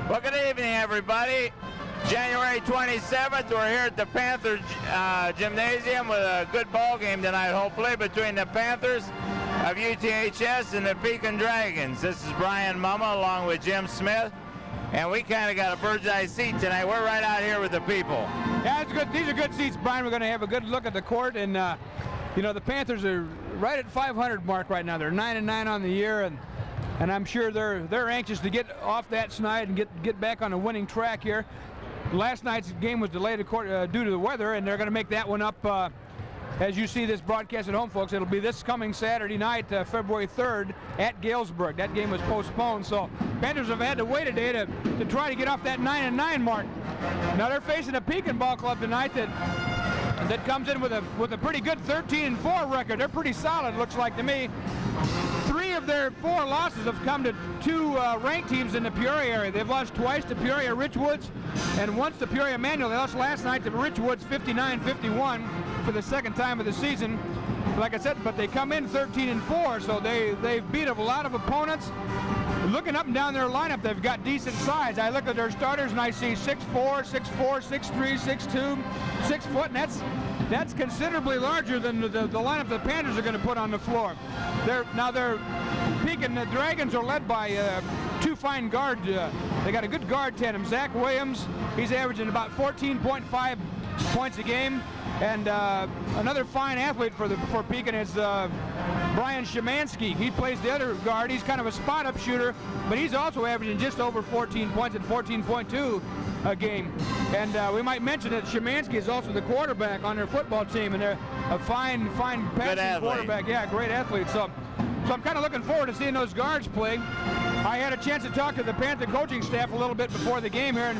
Well, good evening, everybody. January 27th, we're here at the Panthers Gymnasium with a good ball game tonight, hopefully, between the Panthers of U.T.H.S. and the Pekin Dragons. This is Brian Mumma along with Jim Smith, and we kind of got a bird's eye seat tonight. We're right out here with the people. Yeah, it's good. These are good seats, Brian. We're going to have a good look at the court, and you know, the Panthers are right at 500 mark right now. They're 9-9 on the year, and I'm sure they're anxious to get off that snide and get back on a winning track here. Last night's game was delayed due to the weather, and they're going to make that one up. As you see this broadcast at home, folks, it'll be this coming Saturday night, February 3rd, at Galesburg. That game was postponed, so Panthers have had to wait a day to try to get off that 9-9 mark. Now they're facing a Pekin ball club tonight that comes in with a pretty good 13-4 record. They're pretty solid, looks like to me. 3 of their 4 losses have come to 2 ranked teams in the Peoria area. They've lost twice to Peoria Richwoods and once to Peoria Manual. They lost last night to Richwoods 59-51 for the second time of the season. Like I said, but they come in 13-4, so they've beat a lot of opponents. Looking up and down their lineup, they've got decent size. I look at their starters and I see 6'4", 6'4", 6'3", 6'2", 6 foot, and that's considerably larger than the lineup the Panthers are going to put on the floor. They're Pekin, the Dragons are led by 2 fine guards. They got a good guard tandem. Zach Williams, he's averaging about 14.5 points a game, and another fine athlete for Pekin is Brian Szymanski. He plays the other guard. He's kind of a spot-up shooter, but he's also averaging just over 14 points at 14.2 a game. And we might mention that Szymanski is also the quarterback on their football team, and they're a fine passing quarterback. Yeah, great athlete. So I'm kind of looking forward to seeing those guards play. I had a chance to talk to the Panther coaching staff a little bit before the game here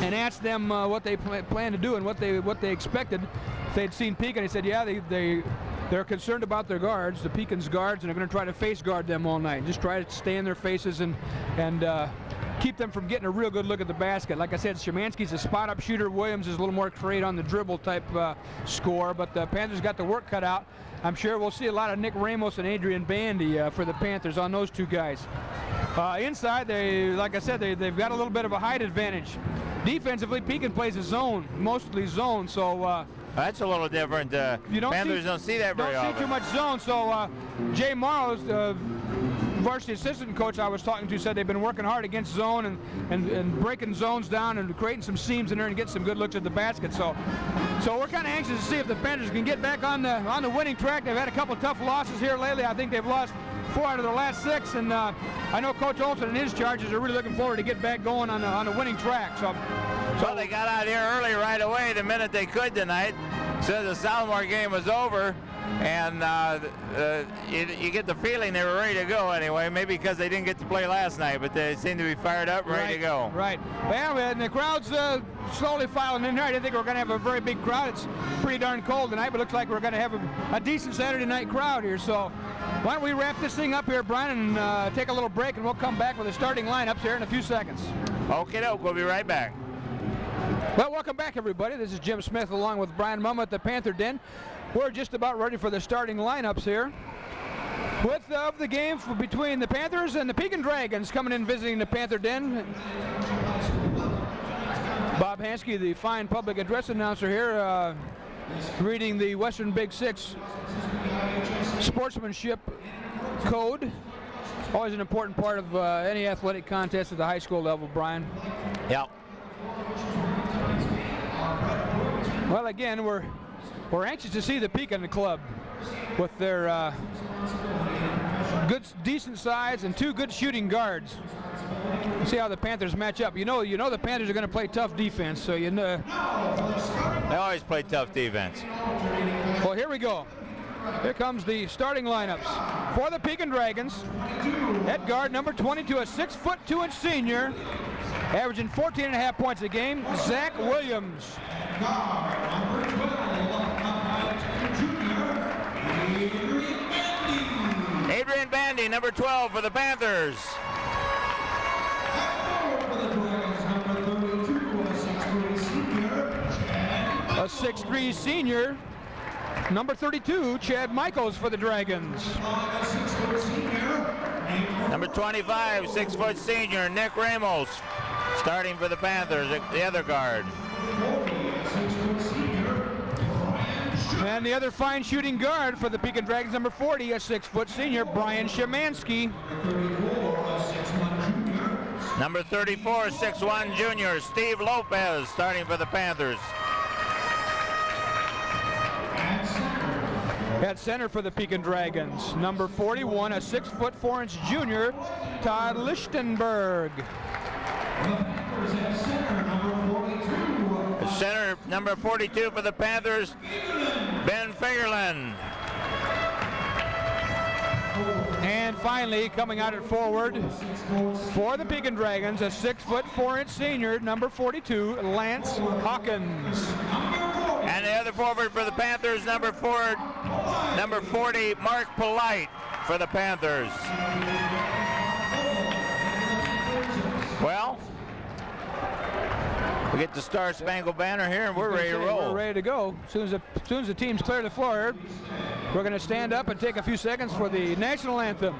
and asked them what they plan to do and what they expected if they'd seen Pekin. They said, yeah, they're concerned about their guards, the Pekin's guards, and they're going to try to face guard them all night. Just try to stay in their faces and keep them from getting a real good look at the basket. Like I said, Szymanski's a spot-up shooter. Williams is a little more create on the dribble type score, but the Panthers got the work cut out. I'm sure we'll see a lot of Nick Ramos and Adrian Bandy for the Panthers on those 2 guys. Inside, like I said, they've got a little bit of a height advantage. Defensively, Pekin plays a zone, mostly zone, so that's a little different. Panthers don't see that very often. Don't see too much zone, so Jay Morrow's varsity assistant coach I was talking to said they've been working hard against zone and breaking zones down and creating some seams in there and get some good looks at the basket. So we're kind of anxious to see if the Panthers can get back on the winning track. They've had a couple tough losses here lately. I think they've lost 4 out of their last 6, and I know Coach Olson and his charges are really looking forward to get back going on the winning track. So they got out here early right away the minute they could tonight. Since the Salmore game was over, and you get the feeling they were ready to go anyway, maybe because they didn't get to play last night, but they seem to be fired up, ready to go. Right. Well, and the crowd's slowly filing in here. I didn't think we were going to have a very big crowd. It's pretty darn cold tonight, but it looks like we're going to have a decent Saturday night crowd here. So why don't we wrap this thing up here, Brian, and take a little break, and we'll come back with the starting lineups here in a few seconds. Okay, we'll be right back. Well, welcome back, everybody. This is Jim Smith along with Brian Mumma at the Panther Den. We're just about ready for the starting lineups here. With the game between the Panthers and the Pekin Dragons coming in visiting the Panther Den. Bob Hansky, the fine public address announcer here, reading the Western Big Six sportsmanship code. Always an important part of any athletic contest at the high school level, Brian. Yep. Well, again, we're anxious to see the Pekin club with their decent size and 2 good shooting guards. We'll see how the Panthers match up. You know the Panthers are going to play tough defense, so you know. They always play tough defense. Well, here we go. Here comes the starting lineups for the Pekin Dragons. At guard, number 22, a 6'2" senior, averaging 14.5 points a game, Zach Williams. Adrian Bandy, number 12 for the Panthers. A 6'3" senior, number 32, Chad Michaels for the Dragons. Number 25, 6-foot senior, Nick Ramos Starting for the Panthers, the other guard. And the other fine shooting guard for the Pekin Dragons, number 40, a 6-foot senior, Brian Szymanski. Number 34, 6'1" junior, Steve Lopez, starting for the Panthers. At center for the Pekin Dragons, number 41, a 6'4" junior, Todd Lichtenberg. Center number 42 for the Panthers, Ben Fagerlund. And finally, coming out at forward for the Pekin Dragons, a 6'4" senior, number 42, Lance Hawkins. And the other forward for the Panthers, number 40, Mark Polite for the Panthers. Well, we get the Star Spangled Banner here, and we're ready to roll. We're ready to go. As soon as the teams clear the floor, we're going to stand up and take a few seconds for the national anthem.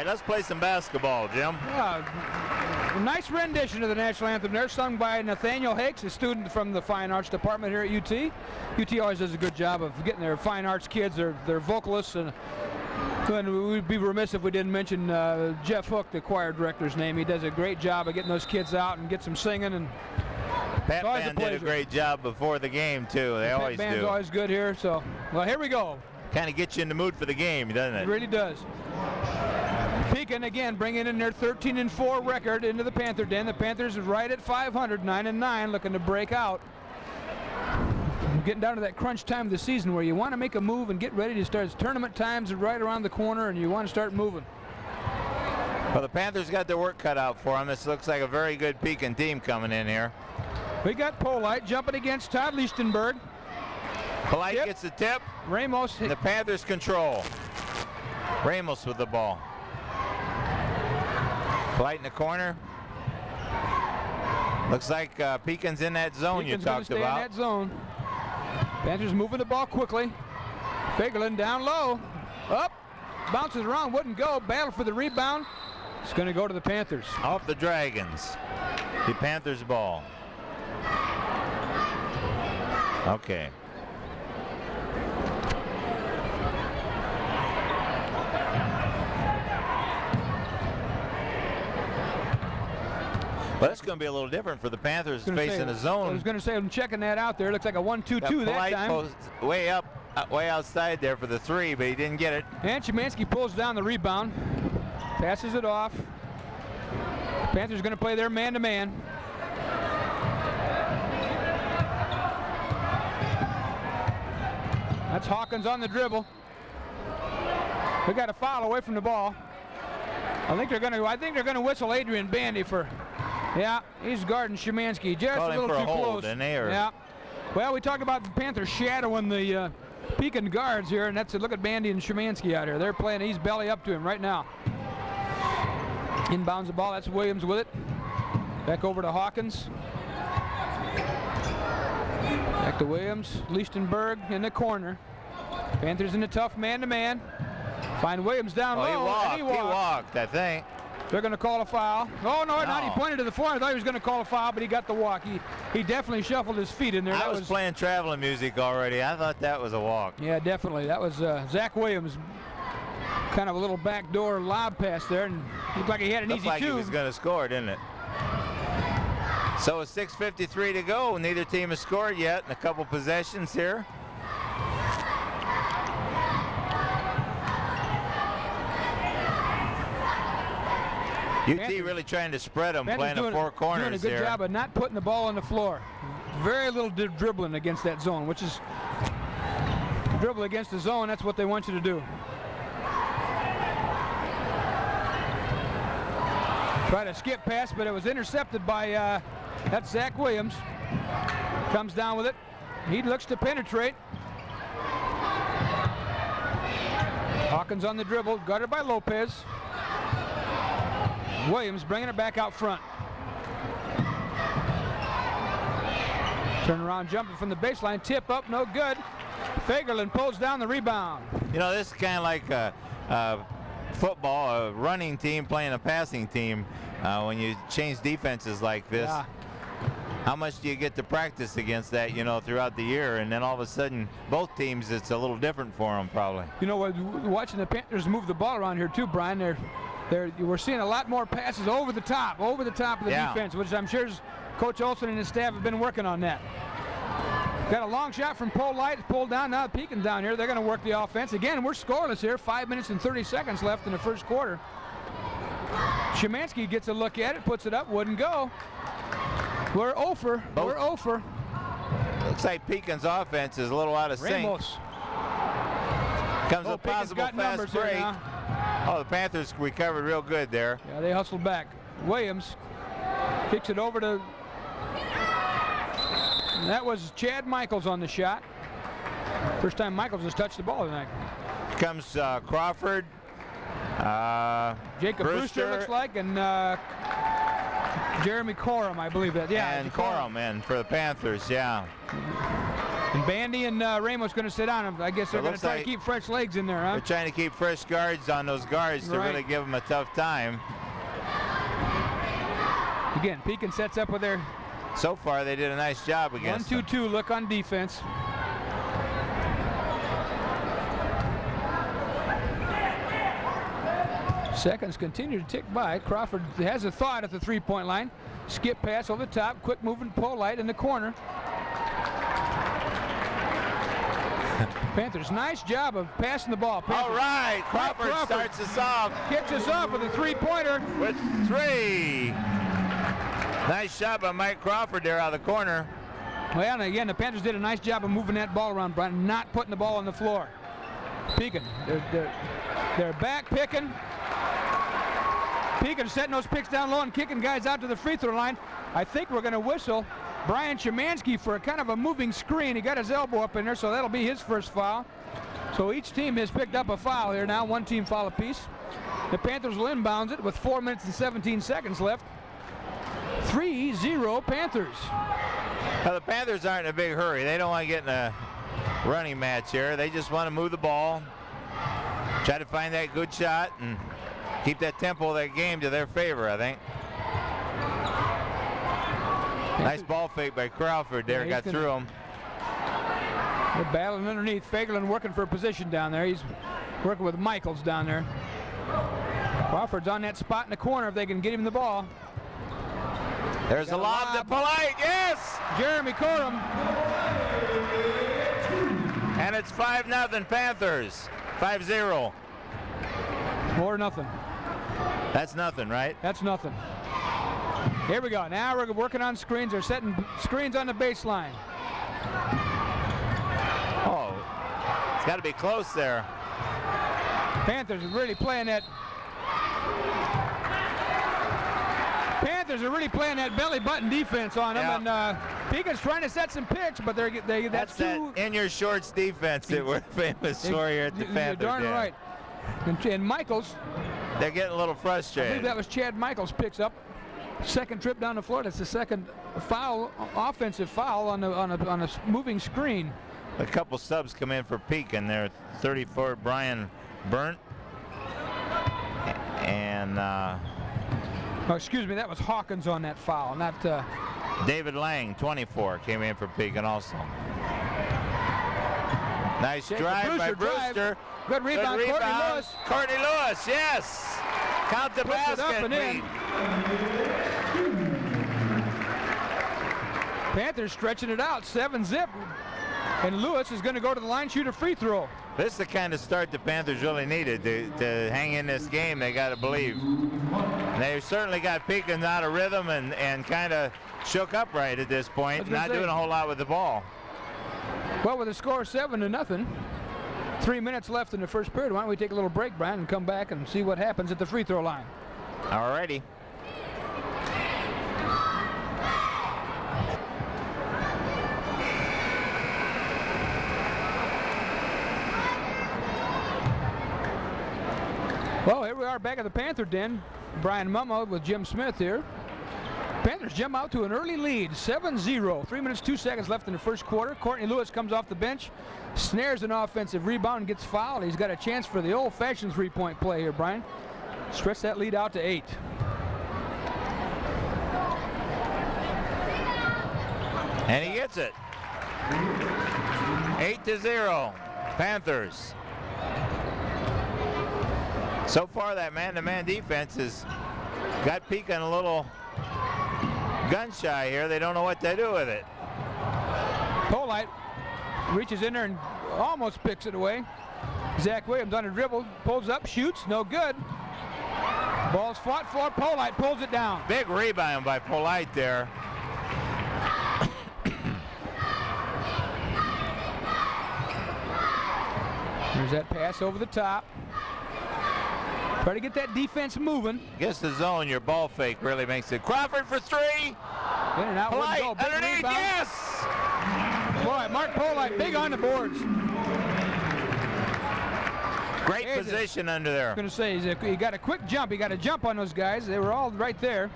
Let's play some basketball, Jim. Yeah, a nice rendition of the national anthem there, sung by Nathaniel Hakes, a student from the Fine Arts Department here at UT. UT always does a good job of getting their fine arts kids, their vocalists, and we'd be remiss if we didn't mention Jeff Hook, the choir director's name. He does a great job of getting those kids out and get some singing. And Pat Band did a great job before the game, too. They always do. Pat Band's always good here. So, well, here we go. Kind of gets you in the mood for the game, doesn't it? It really does. Pekin again bringing in their 13-4 record into the Panther Den. The Panthers are right at 500, 9-9, looking to break out. Getting down to that crunch time of the season where you want to make a move and get ready to start. Tournament times are right around the corner, and you want to start moving. Well, the Panthers got their work cut out for them. This looks like a very good Pekin team coming in here. We got Polite jumping against Todd Lichtenberg. Polite gets the tip. Ramos. And the Panthers control. Ramos with the ball. Polite in the corner. Looks like Pekin's in that zone Pekin's you talked stay about. In that zone. Panthers moving the ball quickly. Fagerlund down low. Up. Bounces around. Wouldn't go. Battle for the rebound. It's going to go to the Panthers. Off the Dragons. The Panthers ball. Okay. Well, that's going to be a little different for the Panthers facing a zone. I was going to say, I'm checking that out there. Looks like a 1-2-2 that time. Way up, way outside there for the three, but he didn't get it. And Szymanski pulls down the rebound. Passes it off. Panthers going to play their man-to-man. That's Hawkins on the dribble. They got a foul away from the ball. I think they're going to whistle Adrian Bandy for. Yeah, he's guarding Szymanski just a little too close. Yeah. Well, we talked about the Panthers shadowing the Pekin guards here, and that's a look at Bandy and Szymanski out here. They're playing. He's belly up to him right now. Inbounds the ball. That's Williams with it. Back over to Hawkins. Back to Williams. Lichtenberg in the corner. Panthers in a tough man-to-man. Find Williams down low. He walked, I think. They're going to call a foul. Oh, no, not. He pointed to the floor. I thought he was going to call a foul, but he got the walk. He definitely shuffled his feet in there. I was playing traveling music already. I thought that was a walk. Yeah, definitely. That was Zach Williams. Kind of a little backdoor lob pass there, and looked like he had an easy like tube. He was going to score, didn't it? So with 6:53 to go, neither team has scored yet in a couple possessions here. UT really trying to spread them, playing the four corners doing a good here. job of not putting the ball on the floor. Very little dribbling against that zone, which is dribble against the zone. That's what they want you to do. Try to skip pass, but it was intercepted by that's Zach Williams. Comes down with it. He looks to penetrate. Hawkins on the dribble, guarded by Lopez. Williams bringing it back out front. Turn around, jumping from the baseline, tip up, no good. Fagerlund pulls down the rebound. You know, this is kind of like football, a running team playing a passing team. When you change defenses like this, how much do you get to practice against that, you know, throughout the year? And then all of a sudden, both teams, it's a little different for them probably. You know, watching the Panthers move the ball around here too, Brian, we're seeing a lot more passes over the top of the defense, which I'm sure Coach Olson and his staff have been working on that. Got a long shot from Pole Light, pulled down, now Pekin down here. They're going to work the offense. Again, we're scoreless here, 5 minutes and 30 seconds left in the first quarter. Szymanski gets a look at it, puts it up, wouldn't go. We're over. We're over. Looks like Pekin's offense is a little out of sync. Comes a possible fast break. Oh, the Panthers recovered real good there. Yeah, they hustled back. Williams kicks it over to... That was Chad Michaels on the shot. First time Michaels has touched the ball tonight. Comes Crawford. Jacob Brewster looks like, and Jeremy Corum, I believe that. Yeah, and Corum in for the Panthers, yeah. And Bandy and Ramos going to sit down. I guess they're going to try to keep fresh legs in there, huh? They're trying to keep fresh guards on those guards to really give them a tough time. Again, Pekin sets up with their... So far, they did a nice job against 1-2-2 look on defense. Seconds continue to tick by. Crawford has a thought at the three-point line. Skip pass over the top. Quick moving Polite in the corner. Panthers, nice job of passing the ball. Panthers. All right, Crawford starts us off. Kicks us off with a three-pointer. With three. Nice shot by Mike Crawford there out of the corner. Well, and again, the Panthers did a nice job of moving that ball around, Brian, not putting the ball on the floor. Pekin, they're back picking. Pekin setting those picks down low and kicking guys out to the free throw line. I think we're going to whistle Brian Szymanski for a kind of a moving screen. He got his elbow up in there, so that'll be his first foul. So each team has picked up a foul here now, one team foul apiece. The Panthers will inbounds it with 4 minutes and 17 seconds left. 3-0 Panthers. Now the Panthers aren't in a big hurry. They don't want to get in a running match here. They just want to move the ball, try to find that good shot, and keep that tempo of that game to their favor, I think. Nice ball fake by Crawford there, got through him. They're battling underneath. Fagerlund working for a position down there. He's working with Michaels down there. Crawford's on that spot in the corner if they can get him the ball. There's a lob to Polite, yes! Jeremy Corum. And it's 5-0 Panthers, 5-0. Or nothing. That's nothing, right? That's nothing. Here we go. Now we're working on screens. They're setting screens on the baseline. Oh, it's got to be close there. Panthers are really playing that. Panthers are really playing that belly button defense on them, and Pekin's trying to set some picks, but that's too. That in your shorts defense that we're famous for here at the Panthers. You're darn right. And Michaels. They're getting a little frustrated. I believe that was Chad Michaels picks up. Second trip down the floor. That's the second foul, offensive foul on a moving screen. A couple subs come in for Pekin there. 34 Brian Burnt and Oh, excuse me, that was Hawkins on that foul, not... David Lang, 24, came in for Pekin also. Nice drive by Brewster. Good rebound, Courtney Lewis. Courtney Lewis, yes. Count the basket. Up and in. Panthers stretching it out, 7-zip. And Lewis is going to go to the line, shoot a free throw. This is the kind of start the Panthers really needed to hang in this game. They got to believe. And they certainly got Pekin out of rhythm and kind of shook up right at this point. Not doing a whole lot with the ball. Well, with a score 7-0, 3 minutes left in the first period. Why don't we take a little break, Brian, and come back and see what happens at the free throw line. All righty. Well, here we are back at the Panther Den. Brian Mumma with Jim Smith here. Panthers jump out to an early lead, 7-0. 3 minutes, 2 seconds left in the first quarter. Courtney Lewis comes off the bench, snares an offensive rebound, and gets fouled. He's got a chance for the old-fashioned three-point play here, Brian. Stretch that lead out to 8. And he gets it. 8-0, Panthers. So far, that man-to-man defense has got Pekin a little gun-shy here. They don't know what to do with it. Polite reaches in there and almost picks it away. Zach Williams on a dribble, pulls up, shoots, no good. Ball's fought for. Polite pulls it down. Big rebound by Polite there. There's that pass over the top. Try to get that defense moving. Against the zone, your ball fake really makes it. Crawford for three. In and out. Polite Go. Big underneath, rebound. yes! Boy, Mark Polite, big on the boards. Great position under there. I was going to say, he got a quick jump. He got a jump on those guys. They were all right there.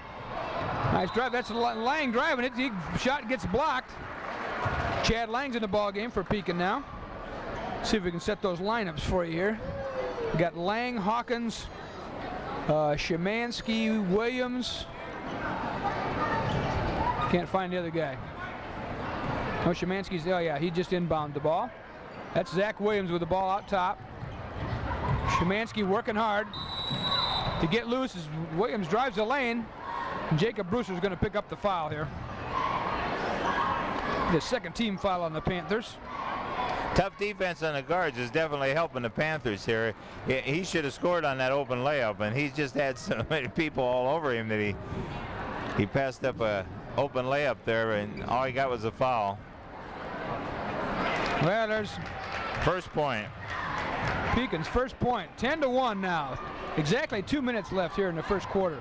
Nice drive. That's Lang driving it. Shot gets blocked. Chad Lang's in the ball game for Pekin now. See if we can set those lineups for you here. We got Lang, Hawkins, Szymanski, Williams. Can't find the other guy. Oh, Szymanski's, oh yeah, he just inbounded the ball. That's Zach Williams with the ball out top. Szymanski working hard to get loose as Williams drives the lane. And Jacob Brewster's going to pick up the foul here. The second team foul on the Panthers. Tough defense on the guards is definitely helping the Panthers here. He should have scored on that open layup, and he's just had so many people all over him that he passed up a open layup there, and all he got was a foul. Well, there's first point. Pekin's first point, 10-1 now. Exactly 2 minutes left here in the first quarter.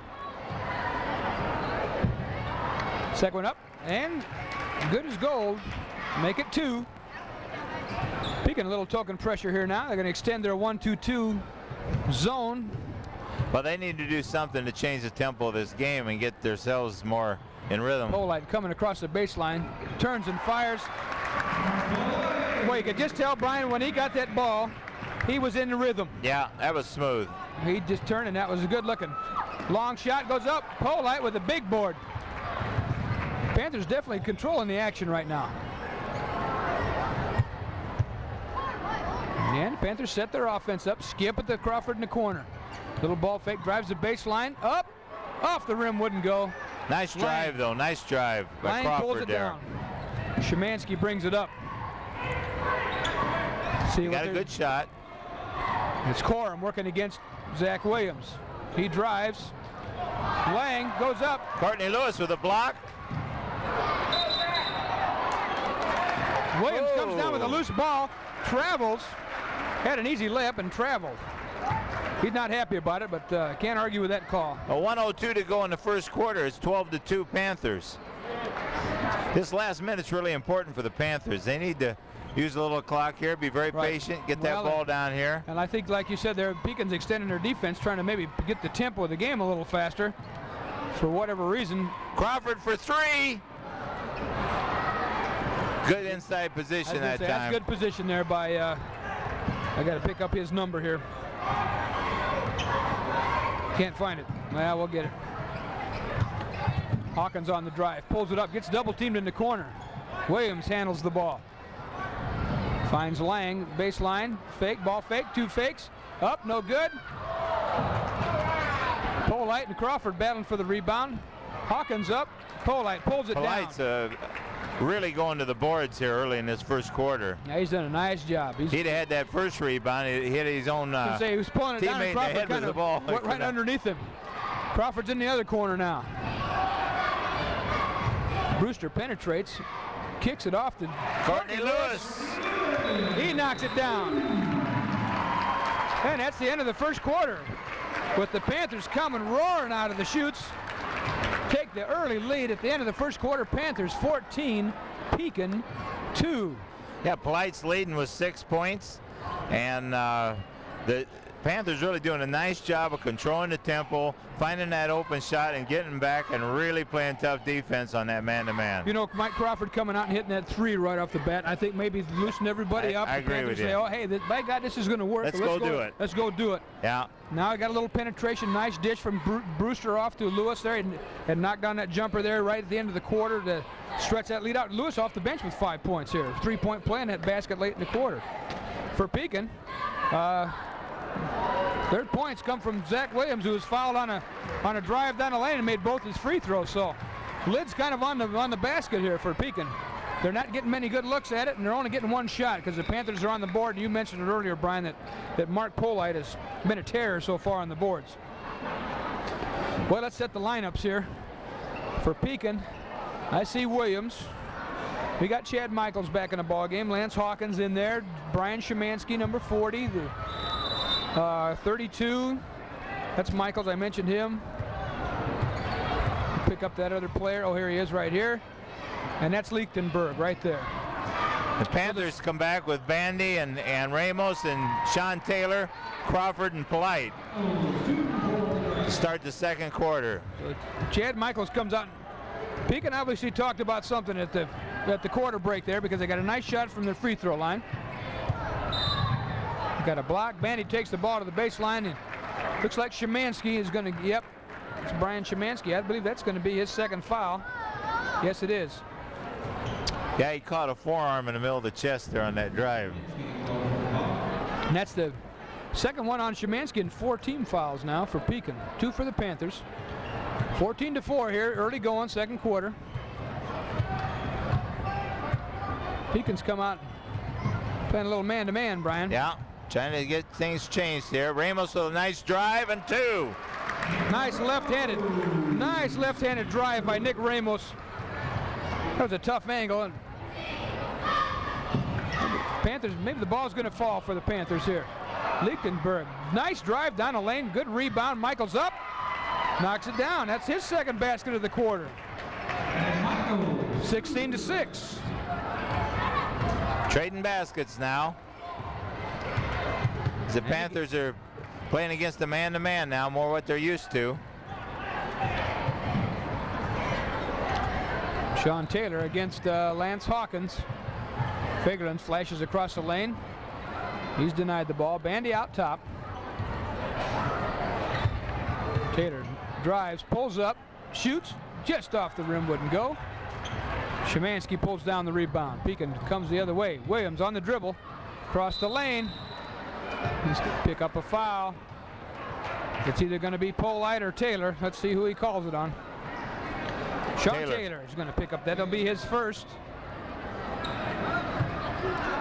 Second one up, and good as gold. Make it 2. Pekin a little token pressure here now. They're going to extend their 1-2-2 zone. Well, they need to do something to change the tempo of this game and get themselves more in rhythm. Polite coming across the baseline, turns and fires. Boy, you could just tell Brian when he got that ball, he was in the rhythm. Yeah, that was smooth. He just turned, and that was a good looking. Long shot goes up. Polite with a big board. Panthers definitely controlling the action right now. And Panthers set their offense up. Skip at the Crawford in the corner. Little ball fake, drives the baseline. Up, off the rim, wouldn't go. Nice drive, though. Nice drive by Crawford pulls it there. down. Szymanski brings it up. See, got a good shot. It's Corum working against Zach Williams. He drives. Lang goes up. Courtney Lewis with a block. Williams comes down with a loose ball, travels, had an easy layup and traveled. He's not happy about it, but can't argue with that call. A 1:02 to go in the first quarter. It's 12-2 Panthers. This last minute's really important for the Panthers. They need to use a little clock here, be very patient, get that ball down here. And I think, like you said, Pekin's extending their defense, trying to maybe get the tempo of the game a little faster. For whatever reason. Crawford for three. Good inside position that time. That's good position there by, I got to pick up his number here. Can't find it. Well, we'll get it. Hawkins on the drive, pulls it up, gets double teamed in the corner. Williams handles the ball. Finds Lang, baseline, fake, ball fake, 2 fakes. Up, no good. Polite and Crawford battling for the rebound. Hawkins up, Polite pulls it Polite's, down. really going to the boards here early in this first quarter. Yeah, he's done a nice job. He'd have had that first rebound. He hit his own he was pulling it down, and Crawford kind of went right underneath him. Crawford's in the other corner now. Brewster penetrates, kicks it off to Courtney Lewis. He knocks it down. And that's the end of the first quarter, with the Panthers coming roaring out of the chutes. Take the early lead at the end of the first quarter. Panthers 14, Pekin 2. Yeah, Polite's leading with 6 points, and the Panthers really doing a nice job of controlling the tempo, finding that open shot and getting back and really playing tough defense on that man-to-man. You know, Mike Crawford coming out and hitting that 3 right off the bat, I think maybe loosened everybody up. I agree with you. Say, oh, hey, by God, this is going to work. Let's go do it. Let's go do it. Yeah. Now I got a little penetration, nice dish from Brewster off to Lewis there, and knocked down that jumper there right at the end of the quarter to stretch that lead out. Lewis off the bench with 5 points here. 3-point play in that basket late in the quarter. For Pekin, third points come from Zach Williams, who was fouled on a drive down the lane and made both his free throws. So lid's kind of on the basket here for Pekin. They're not getting many good looks at it, and they're only getting 1 shot because the Panthers are on the board. And you mentioned it earlier, Brian, that Mark Polite has been a terror so far on the boards. Well, let's set the lineups here. For Pekin, I see Williams. We got Chad Michaels back in the ball game. Lance Hawkins in there. Brian Szymanski, number 40. 32. That's Michaels. I mentioned him. Pick up that other player. Oh, here he is right here. And that's Lichtenberg right there. The Panthers come back with Bandy and Ramos and Sean Taylor, Crawford and Polite to start the second quarter. So Chad Michaels comes out. Pekin obviously talked about something at the quarter break there, because they got a nice shot from the free throw line. Got a block. Bandy takes the ball to the baseline, and looks like Szymanski is going to. Yep, it's Brian Szymanski. I believe that's going to be his second foul. Yes, it is. Yeah, he caught a forearm in the middle of the chest there on that drive. And that's the second one on Szymanski, and 4 team fouls now for Pekin. 2 for the Panthers. 14-4 here, early going, second quarter. Pekin's come out playing a little man-to-man, Brian. Yeah, trying to get things changed there. Ramos with a nice drive and 2. Nice left-handed drive by Nick Ramos. That was a tough angle. And Panthers, maybe the ball's going to fall for the Panthers here. Lichtenberg, nice drive down the lane, good rebound. Michaels up, knocks it down. That's his second basket of the quarter. 16-6. Trading baskets now. The Panthers are playing against the man-to-man now, more what they're used to. Sean Taylor against Lance Hawkins. Fagerlund flashes across the lane. He's denied the ball. Bandy out top. Taylor drives, pulls up, shoots, just off the rim, wouldn't go. Szymanski pulls down the rebound. Pekin comes the other way. Williams on the dribble, across the lane. He's going to pick up a foul. It's either going to be Polite or Taylor. Let's see who he calls it on. Sean Taylor is going to pick up. That'll be his first.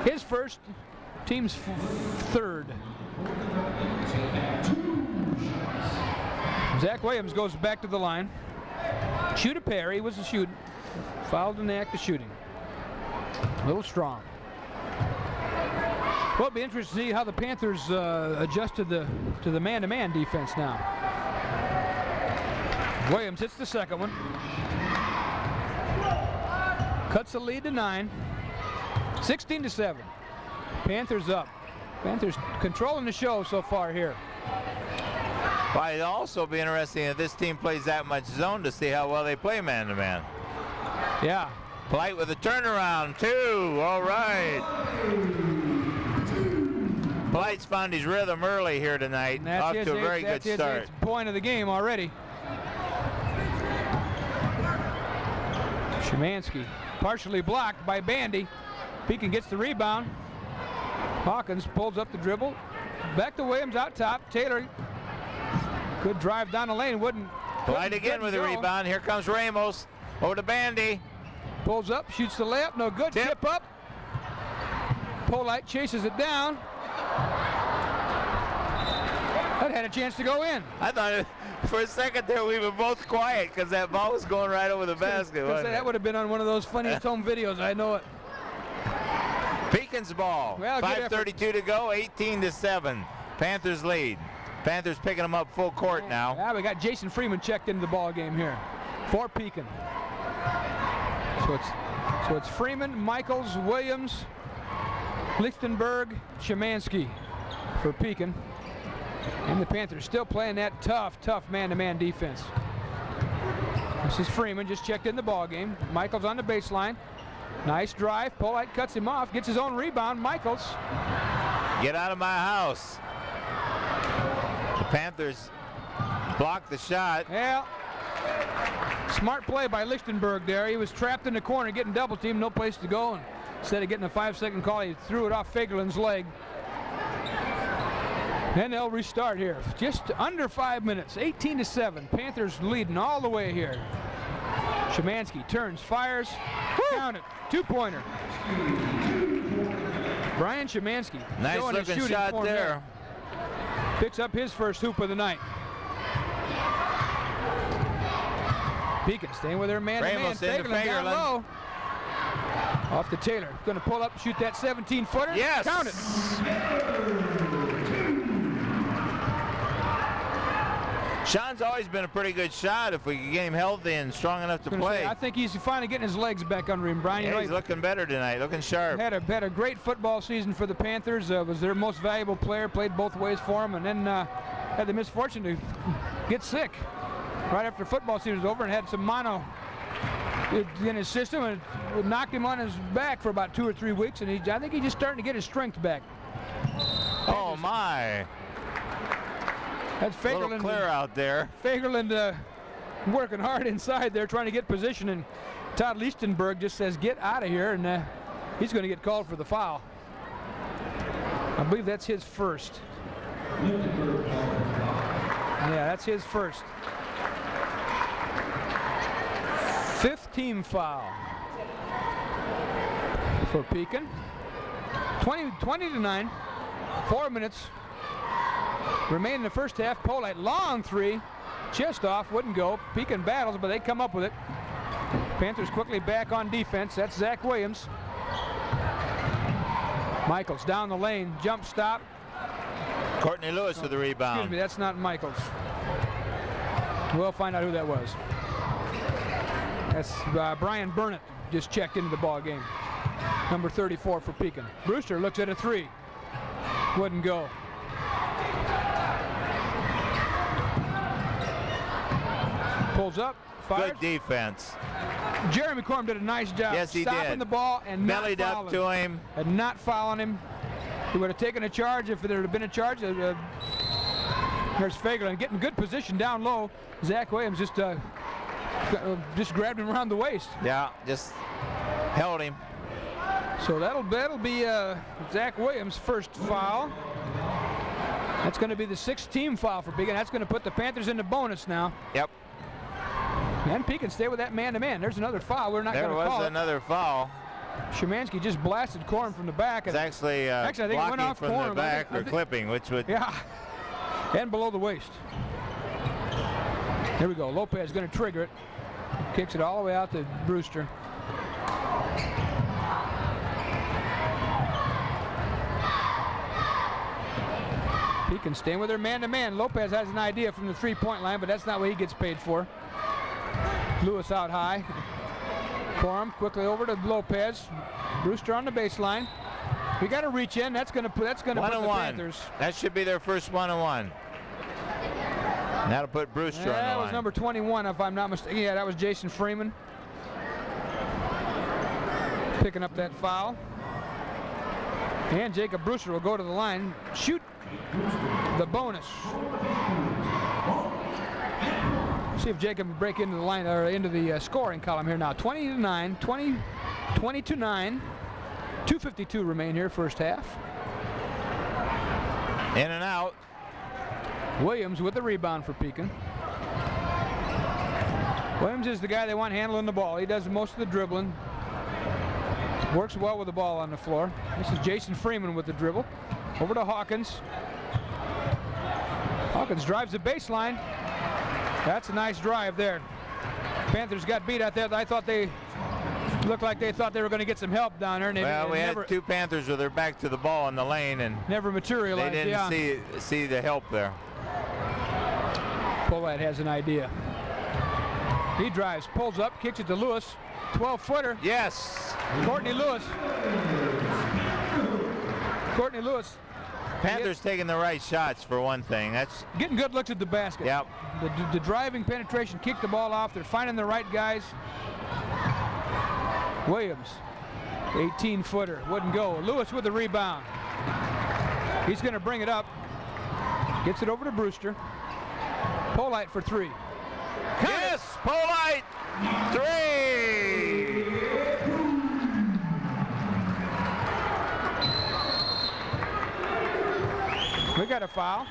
His first, team's third. Zach Williams goes back to the line. Shoot a pair. He was a shooting. Fouled in the act of shooting. A little strong. Well, it'll be interesting to see how the Panthers adjust to the man-to-man defense now. Williams hits the second one. Cuts the lead to 9. 16-7. Panthers up. Panthers controlling the show so far here. Well, it'll also be interesting if this team plays that much zone to see how well they play man-to-man. Yeah. Polite with a turnaround, 2. All right. Polite's found his rhythm early here tonight. Off to a very good start. That's point of the game already. Szymanski partially blocked by Bandy. Pekin gets the rebound. Hawkins pulls up the dribble. Back to Williams out top. Taylor, good drive down the lane. Polite again with the rebound. Here comes Ramos. Over to Bandy. Pulls up, shoots the layup. No good. Tip up. Polite chases it down. That had a chance to go in. I thought for a second there we were both quiet because that ball was going right over the basket. That would have been on one of those funniest home videos. I know it. Pekin's ball. Well, 5:32 to go. 18-7. Panthers lead. Panthers picking them up full court now. Yeah, we got Jason Freeman checked into the ball game here for Pekin. So it's Freeman, Michaels, Williams, Lichtenberg, Szymanski for Pekin. And the Panthers still playing that tough man-to-man defense. This is Freeman, just checked in the ball game. Michaels on the baseline. Nice drive. Polite cuts him off, gets his own rebound. Michaels. Get out of my house. The Panthers block the shot. Yeah. Smart play by Lichtenberg there. He was trapped in the corner getting double teamed, no place to go. And instead of getting a 5-second call, he threw it off Fagerlund's leg. And they'll restart here. Just under 5 minutes. 18-7. Panthers leading all the way here. Szymanski turns, fires. Count it. Two-pointer. Brian Szymanski. Nice looking shot there. Picks up his first hoop of the night. Pekin staying with their man-to-man. Fagerlund down low. Off to Taylor. Going to pull up, shoot that 17-footer. Yes. Count it. Sean's always been a pretty good shot if we can get him healthy and strong enough to play. I think he's finally getting his legs back under him, Brian. Yeah, he's looking better tonight, looking sharp. Had a great football season for the Panthers. Was their most valuable player, played both ways for him, and then had the misfortune to get sick right after football season was over and had some mono in his system, and it knocked him on his back for about 2 or 3 weeks, and I think he's just starting to get his strength back. Oh, my. That's Fagerlund. A little clear out there. Fagerlund working hard inside there, trying to get position, and Todd Lichtenberg just says, get out of here, and he's going to get called for the foul. I believe that's his first. Yeah, that's his first. 5th team foul for Pekin. 20-9. 4 minutes remain in the first half. Polite, long three, chest off, wouldn't go. Pekin battles, but they come up with it. Panthers quickly back on defense. That's Zach Williams. Michaels down the lane, jump stop. Courtney Lewis with the rebound. Excuse me, that's not Michaels. We'll find out who that was. That's Brian Burnett, just checked into the ball game. Number 34 for Pekin. Brewster looks at a three. Wouldn't go. Pulls up, fires. Good defense. Jeremy Corum did a nice job. Yes, he stopping did. The ball and bellied not fouling up to him. And not fouling him. He would have taken a charge if there had been a charge. There's Fagerlund getting good position down low. Zach Williams just grabbed him around the waist. Yeah, just held him. So that'll be Zach Williams' first foul. That's going to be the 6th team foul for Pekin. That's going to put the Panthers into bonus now. Yep. And Pekin stay with that man-to-man. There's another foul. We're not going to call it. There was another foul. Szymanski just blasted Corum from the back. It's actually I think it went blocking off from Corum. the back or clipping, which would... Yeah, and below the waist. There we go. Lopez going to trigger it. Kicks it all the way out to Brewster. Pekin staying with their man-to-man. Lopez has an idea from the three-point line, but that's not what he gets paid for. Lewis out high. Corum quickly over to Lopez. Brewster on the baseline. We got to reach in. That's going to put the Panthers. That should be their first 1-on-1. That'll put Brewster on the line. That was number 21, if I'm not mistaken. Yeah, that was Jason Freeman. Picking up that foul. And Jacob Brewster will go to the line. Shoot the bonus. See if Jacob can break into the line or into the scoring column here now. 20-9, 20-9. 2:52 remain here, first half. In and out. Williams with the rebound for Pekin. Williams is the guy they want handling the ball. He does most of the dribbling. Works well with the ball on the floor. This is Jason Freeman with the dribble. Over to Hawkins. Hawkins drives the baseline. That's a nice drive there. Panthers got beat out there. I thought they looked like they thought they were going to get some help down there. And well, we had two Panthers with their back to the ball in the lane, and never materialized. They didn't see the help there. Polite has an idea. He drives, pulls up, kicks it to Lewis. 12-footer. Yes. Courtney Lewis. Courtney Lewis. Panthers taking the right shots for one thing. That's getting good looks at the basket. Yep. The driving penetration, kick the ball off. They're finding the right guys. Williams, 18-footer, wouldn't go. Lewis with the rebound. He's going to bring it up. Gets it over to Brewster. Polite for three. Yes, Polite, three. We got a foul.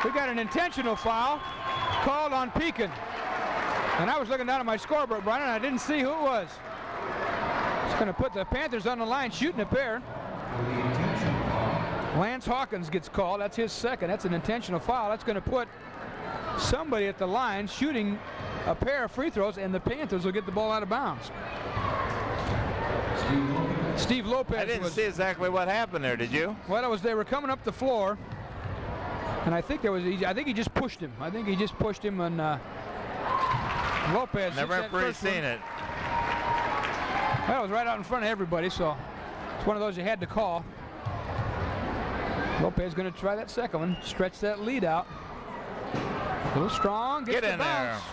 We got an intentional foul called on Pekin. And I was looking down at my scoreboard, Brian, and I didn't see who it was. It's going to put the Panthers on the line, shooting a pair. Lance Hawkins gets called. That's his second. That's an intentional foul. That's going to put somebody at the line shooting a pair of free throws, and the Panthers will get the ball out of bounds. Steve Lopez. I didn't see exactly what happened there, did you? Well, they were coming up the floor, and I think he just pushed him. I think he just pushed him, and Lopez. The referee seen it. Well, it was right out in front of everybody, so it's one of those you had to call. Lopez going to try that second one, stretch that lead out. A little strong, gets Get in the bounce. there.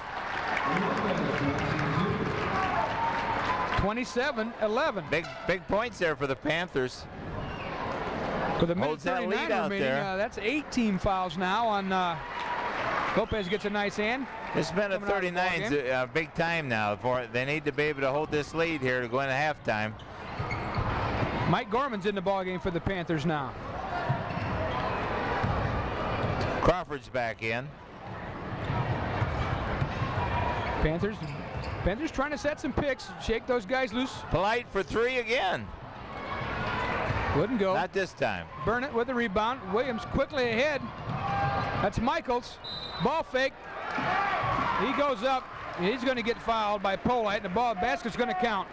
27-11. Big points there for the Panthers. With a minute Holds that 39 lead out remaining, there. that's 8 team fouls now on Lopez gets a nice hand. This minute 39 is a big time now. They need to be able to hold this lead here to go into halftime. Mike Gorman's in the ballgame for the Panthers now. Crawford's back in. Panthers trying to set some picks, shake those guys loose. Polite for three again. Wouldn't go. Not this time. Burnett with the rebound. Williams quickly ahead. That's Michaels. Ball fake. He goes up. He's going to get fouled by Polite, and the basket's going to count.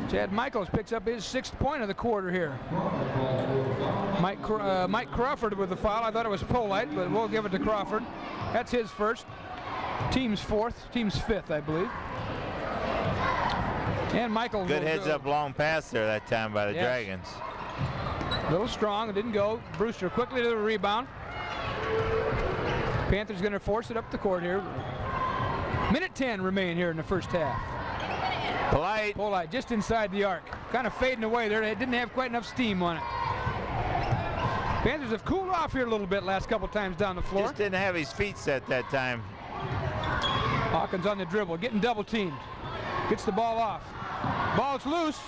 Chad Michaels picks up his 6th point of the quarter here. Mike Crawford with the foul. I thought it was Polite, but we'll give it to Crawford. That's his first. Team's 4th. Team's 5th, I believe. And Michael. Good heads-up long pass there that time by the Dragons. A little strong. It didn't go. Brewster quickly to the rebound. Panthers going to force it up the court here. Minute 10 remain here in the first half. Polite just inside the arc. Kind of fading away there. It didn't have quite enough steam on it. Panthers have cooled off here a little bit last couple times down the floor. Just didn't have his feet set that time. Hawkins on the dribble, getting double teamed. Gets the ball off. Ball's loose.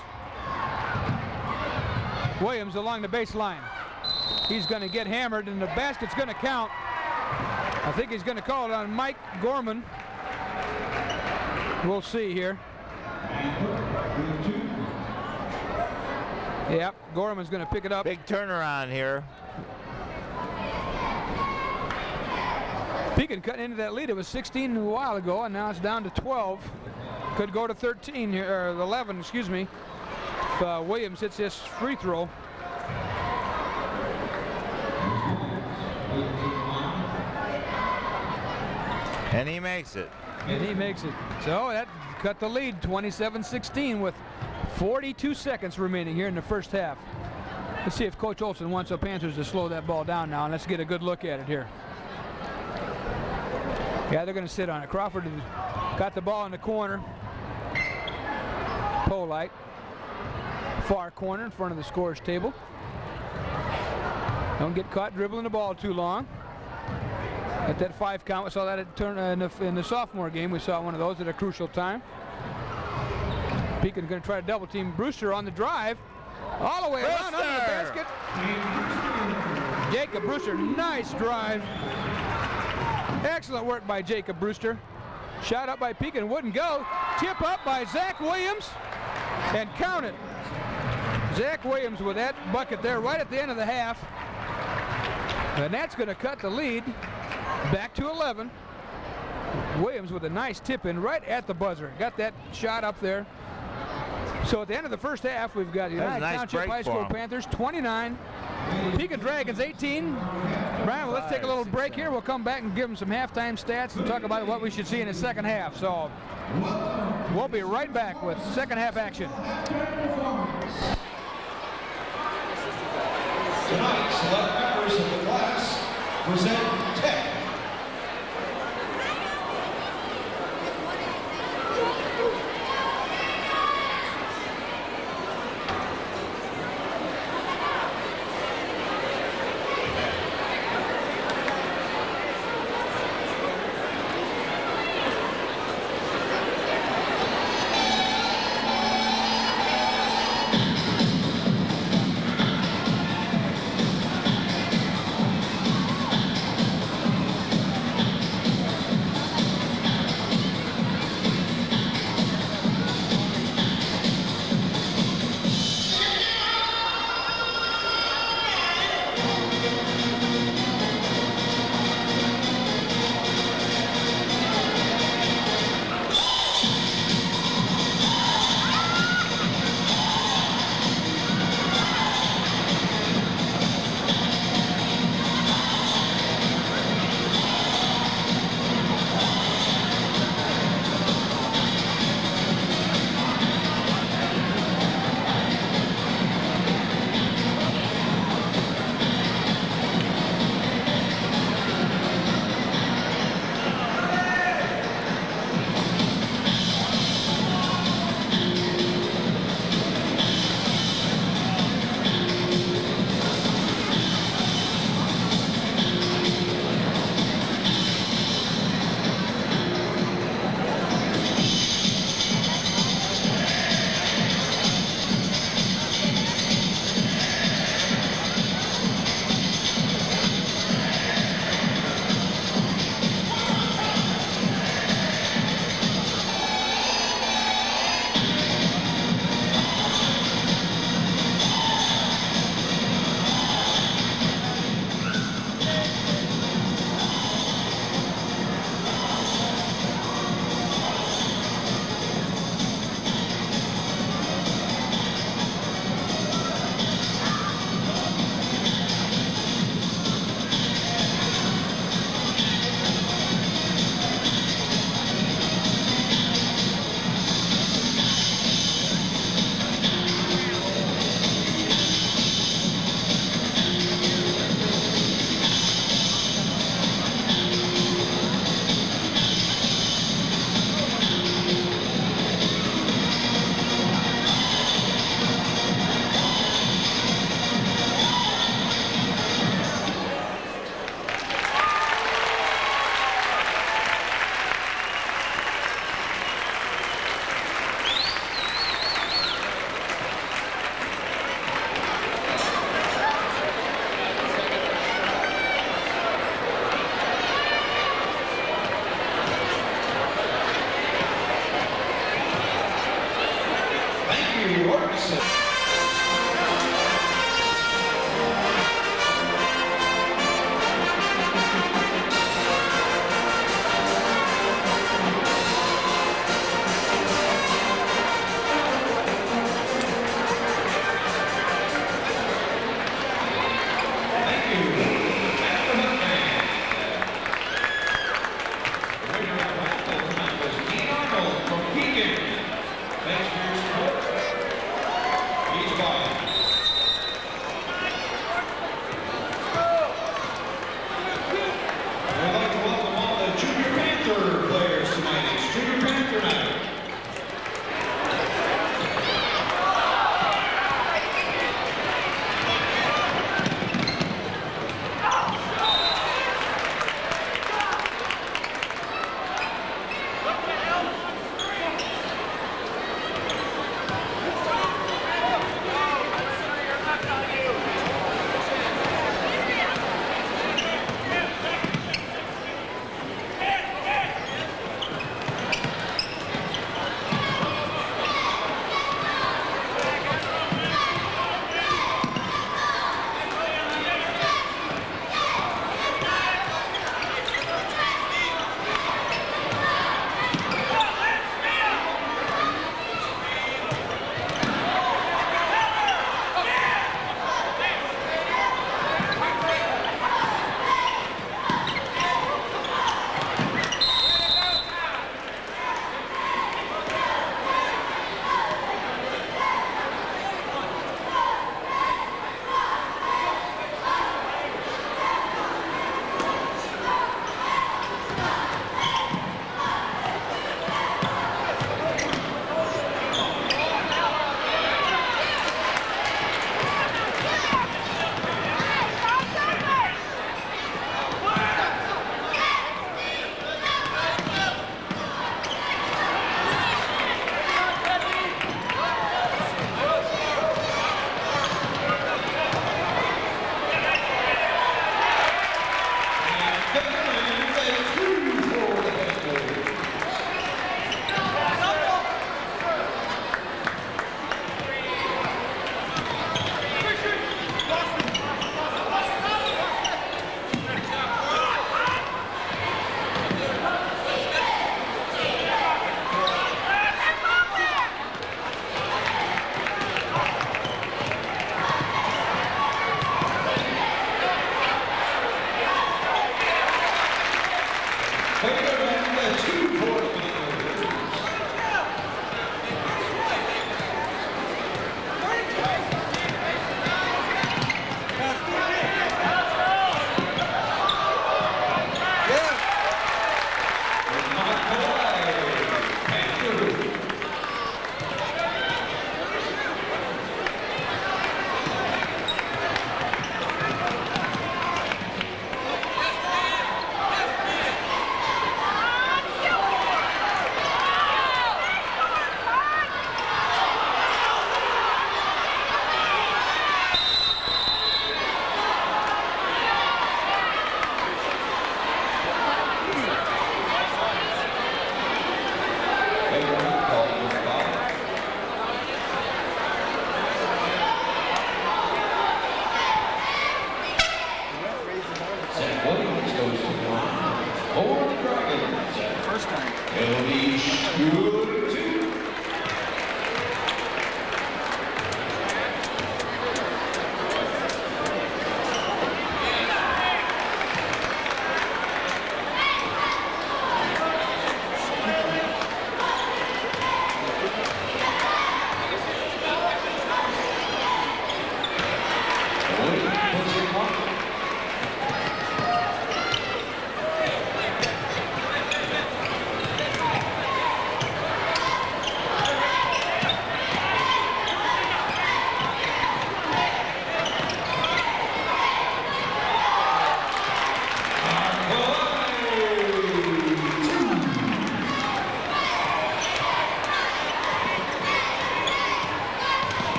Williams along the baseline. He's going to get hammered, and the basket's going to count. I think he's going to call it on Mike Gorman. We'll see here. Yep, Gorman's going to pick it up. Big turnaround here. Pekin cutting into that lead. It was 16 a while ago, and now it's down to 12. Could go to 13 here, or 11, excuse me, if Williams hits this free throw. And he makes it. So that cut the lead, 27-16 with 42 seconds remaining here in the first half. Let's see if Coach Olson wants the Panthers to slow that ball down now, and let's get a good look at it here. Yeah, they're going to sit on it. Crawford got the ball in the corner. Polite, far corner in front of the scorer's table. Don't get caught dribbling the ball too long. At that 5 count, we saw that in the sophomore game. We saw one of those at a crucial time. Pekin going to try to double team Brewster on the drive. All the way around under the basket. Jacob Brewster, nice drive. Excellent work by Jacob Brewster. Shot up by Pekin, wouldn't go. Tip up by Zach Williams. And count it. Zach Williams with that bucket there right at the end of the half. And that's going to cut the lead back to 11. Williams with a nice tip in right at the buzzer. Got that shot up there. So at the end of the first half, we've got United Township High School Panthers 29, Pekin Dragons 18. Brian, well, let's take a little break here. We'll come back and give them some halftime stats and talk about what we should see in the second half. So we'll be right back with second half action. Tonight, select members of the class present Tech.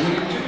shooting 2.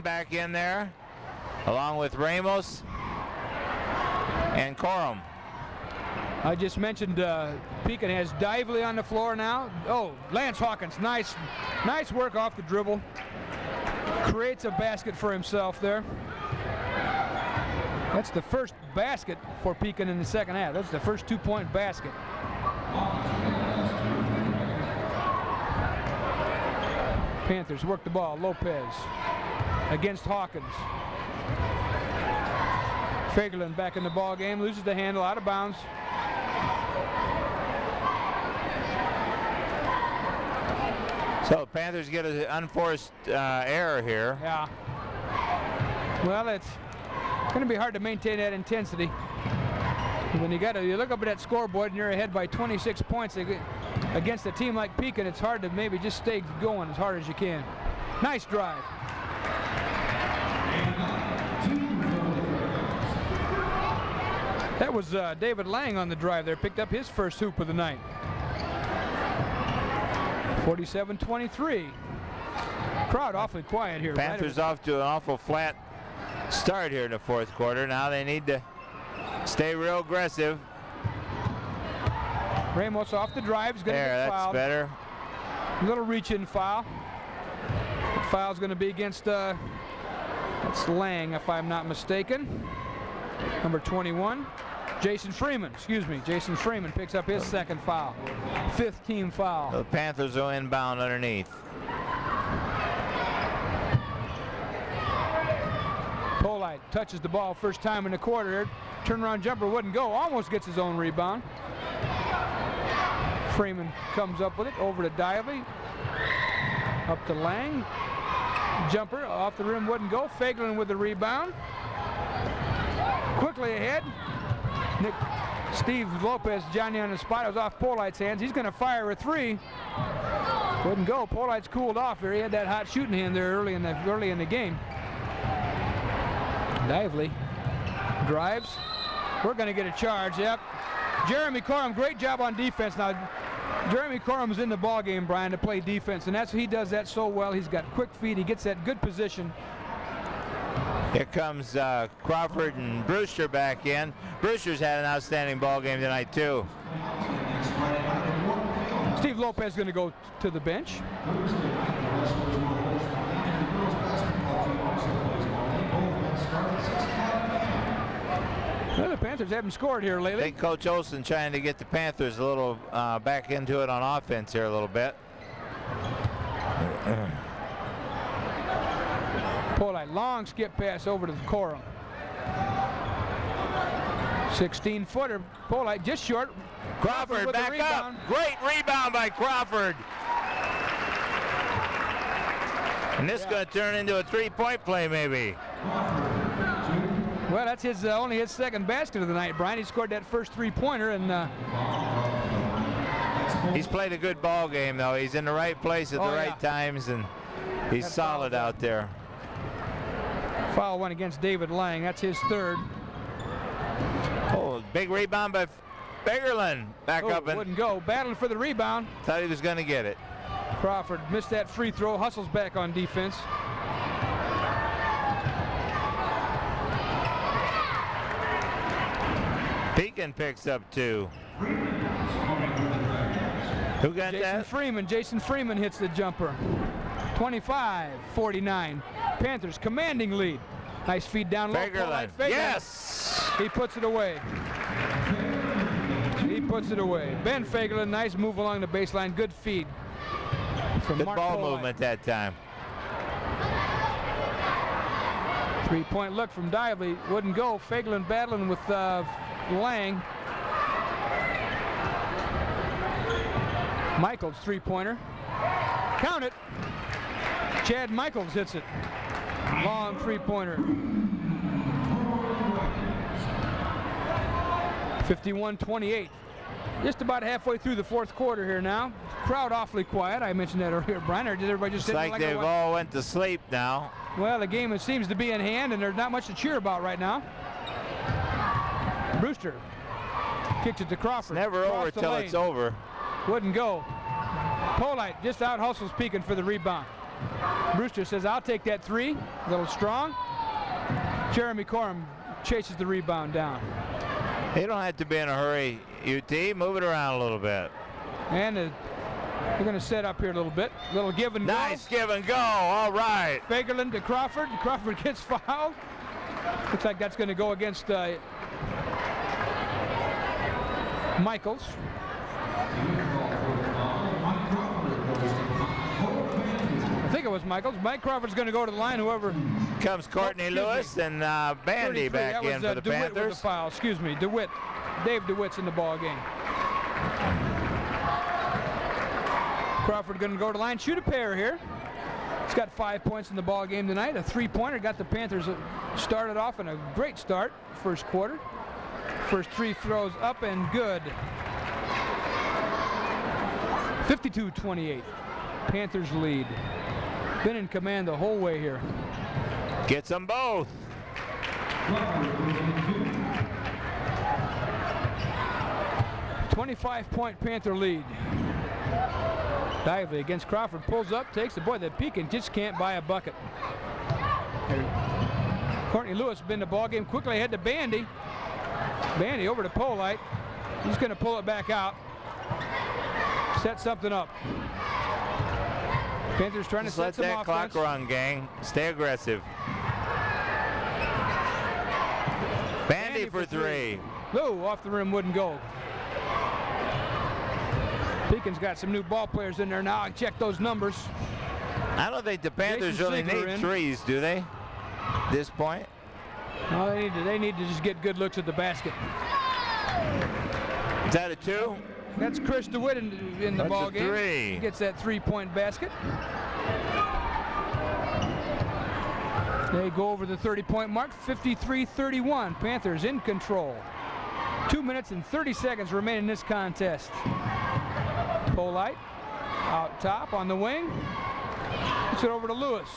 Back in there, along with Ramos and Corum. I just mentioned Pekin has Dively on the floor now. Oh, Lance Hawkins, nice work off the dribble. Creates a basket for himself there. That's the first basket for Pekin in the second half. That's the first 2-point basket. Panthers work the ball. Lopez against Hawkins. Fagerlund back in the ball game, loses the handle, out of bounds. So Panthers get an unforced error here. Yeah. Well, it's going to be hard to maintain that intensity. When you look up at that scoreboard and you're ahead by 26 points against a team like Pekin, it's hard to maybe just stay going as hard as you can. Nice drive. That was David Lang on the drive there, picked up his first hoop of the night. 47-23. Crowd awfully quiet here. Panthers off to an awful flat start here in the fourth quarter. Now they need to stay real aggressive. Ramos off the drive is going to get fouled. That's better. A little reach-in foul. The foul's going to be against that's Lang, if I'm not mistaken. Number 21. Jason Freeman picks up his second foul. 5th team foul. The Panthers will inbound underneath. Polite touches the ball first time in the quarter. Turnaround jumper wouldn't go. Almost gets his own rebound. Freeman comes up with it. Over to Dively. Up to Lang. Jumper off the rim wouldn't go. Fagelin with the rebound. Quickly ahead. Steve Lopez, Johnny on the spot. It was off Polite's hands. He's going to fire a 3. Wouldn't go. Polite's cooled off here. He had that hot shooting hand there early in the game. Dively drives. We're going to get a charge. Yep. Jeremy Corum, great job on defense. Now, Jeremy Corum's in the ball game, Brian, to play defense, and he does that so well. He's got quick feet. He gets that good position. Here comes Crawford and Brewster back in. Brewster's had an outstanding ball game tonight too. Steve Lopez is going to go to the bench. Well, the Panthers haven't scored here lately. I think Coach Olsen trying to get the Panthers a little back into it on offense here a little bit. Polite, long skip pass over to Corum. 16-footer. Polite just short. Crawford back up. Great rebound by Crawford. And this is going to turn into a 3-point play maybe. Well, that's only his second basket of the night, Brian. He scored that first 3-pointer, and he's played a good ball game, though. He's in the right place at the right times, and he's solid out there. Foul went against David Lang. That's his 3rd. Oh, big rebound by Fagerlin. Back up and wouldn't go. Battled for the rebound. Thought he was going to get it. Crawford missed that free throw. Hustles back on defense. Pekin picks up 2. Who got that? Jason Freeman hits the jumper. 25-49. Panthers commanding lead. Nice feed down low. Fagerlin. Yes! He puts it away. Ben Fagerlin, nice move along the baseline. Good feed. Good ball movement that time. 3-point look from Dively. Wouldn't go. Fagerlin battling with Lang. Michaels 3-pointer. Count it. Chad Michaels hits it. Long 3-pointer. 51-28. Just about halfway through the 4th quarter here now. Crowd awfully quiet. I mentioned that earlier, Brian. Or did everybody just sit like they've all went to sleep now? Well, the game seems to be in hand, and there's not much to cheer about right now. Brewster kicks it to Crawford. It's never over till it's over. Wouldn't go. Polite just out hustles Pekin for the rebound. Brewster says, I'll take that 3. A little strong. Jeremy Corum chases the rebound down. They don't have to be in a hurry, UT. Move it around a little bit. And we're going to set up here a little bit. Little give and go. Nice give and go. All right. Fagerlin to Crawford. Crawford gets fouled. Looks like that's going to go against Michaels. I think it was Michaels. Mike Crawford's going to go to the line. Whoever comes Courtney Lewis and Bandy back in for the DeWitt Panthers. With the foul. Excuse me, DeWitt. Dave DeWitt's in the ball game. Crawford going to go to the line, shoot a pair here. He's got 5 points in the ball game tonight. A 3-pointer got the Panthers started off in a great start first quarter. First 3 throws up and good. 52-28. Panthers lead. Been in command the whole way here. Gets them both. 25-point Panther lead. Dively against Crawford, pulls up, takes the boy. The Pekin just can't buy a bucket. Courtney Lewis been in the ball game, quickly ahead to Bandy. Bandy over to Polite. He's going to pull it back out. Set something up. Panthers trying to set some offense. Let that clock run, gang. Stay aggressive. Bandy for 3. Lou off the rim, wouldn't go. Pekin's got some new ball players in there now. I check those numbers. I don't think the Panthers Jason really Ziegler need in. threes, do they? At this point? No, they need to just get good looks at the basket. Is that a 2? That's Chris DeWitt in the That's ball a game. 3. He gets that 3-point basket. They go over the 30-point mark, 53-31. Panthers in control. 2 minutes and 30 seconds remain in this contest. Polite out top on the wing. Puts it over to Lewis.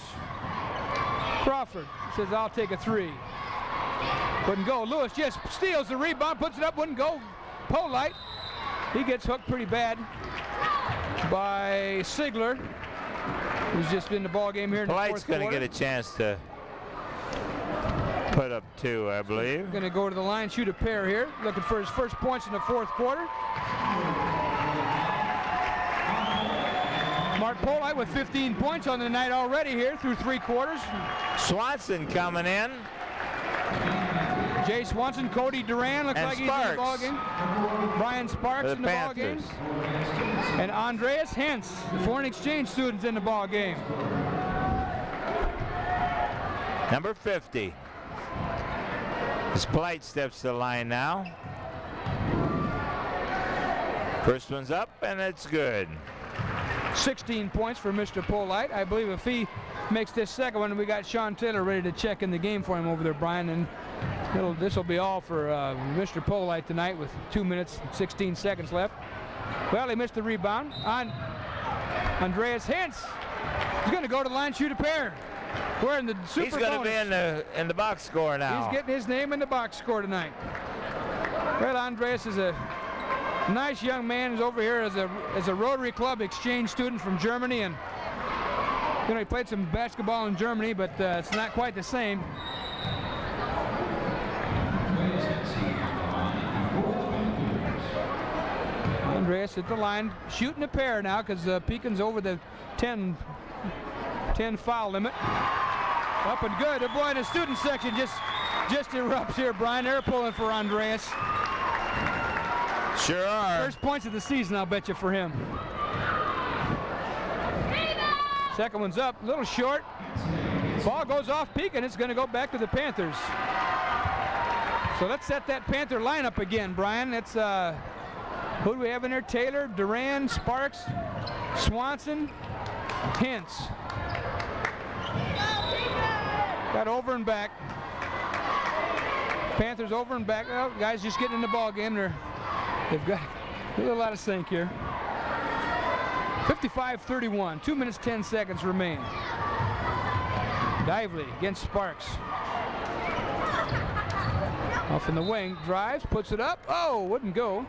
Crawford says, I'll take a 3. Wouldn't go. Lewis just steals the rebound, puts it up, wouldn't go. Polite. He gets hooked pretty bad by Ziegler, who's just in the ball game here in the Polite's fourth quarter. going to get a chance to put up 2, I believe. Going to go to the line, shoot a pair here, looking for his first points in the fourth quarter. Mark Polite with 15 points on the night already here through 3 quarters. Swanson coming in. Jay Swanson, Cody Duran looks And like he's in the ball Sparks. game. Brian Sparks For in the the ball game. Panthers. And Andreas Hentz, the foreign exchange students in the ball game. Number 50. As Polite steps to the line now. First one's up, and it's good. 16 points for Mr. Polite. I believe if he makes this second one, we got Sean Taylor ready to check in the game for him over there, Brian. And this will be all for Mr. Polite tonight with 2 minutes and 16 seconds left. Well, he missed the rebound on Andreas Hentz. He's going to go to the line, shoot a pair. We're in the super He's going to be in the box score now. He's getting his name in the box score tonight. Well, Andreas is a nice young man. He's over here as a Rotary Club exchange student from Germany, and he played some basketball in Germany, but it's not quite the same. Andreas at the line, shooting a pair now because Pekin's over the 10 foul limit. Up and good. Oh boy, the student section just erupts here, Brian. They're pulling for Andreas. Sure are. First points of the season, I'll bet you, for him. Second one's up, a little short. Ball goes off Pekin. It's going to go back to the Panthers. So let's set that Panther lineup again, Brian. It's who do we have in there? Taylor, Duran, Sparks, Swanson, Hentz. Got over and back. Panthers over and back. Well, guys just getting in the ball game. They've got a little out of sync here. 55-31. 2 minutes 10 seconds remain. Dively against Sparks. Off in the wing, drives, puts it up. Oh, wouldn't go.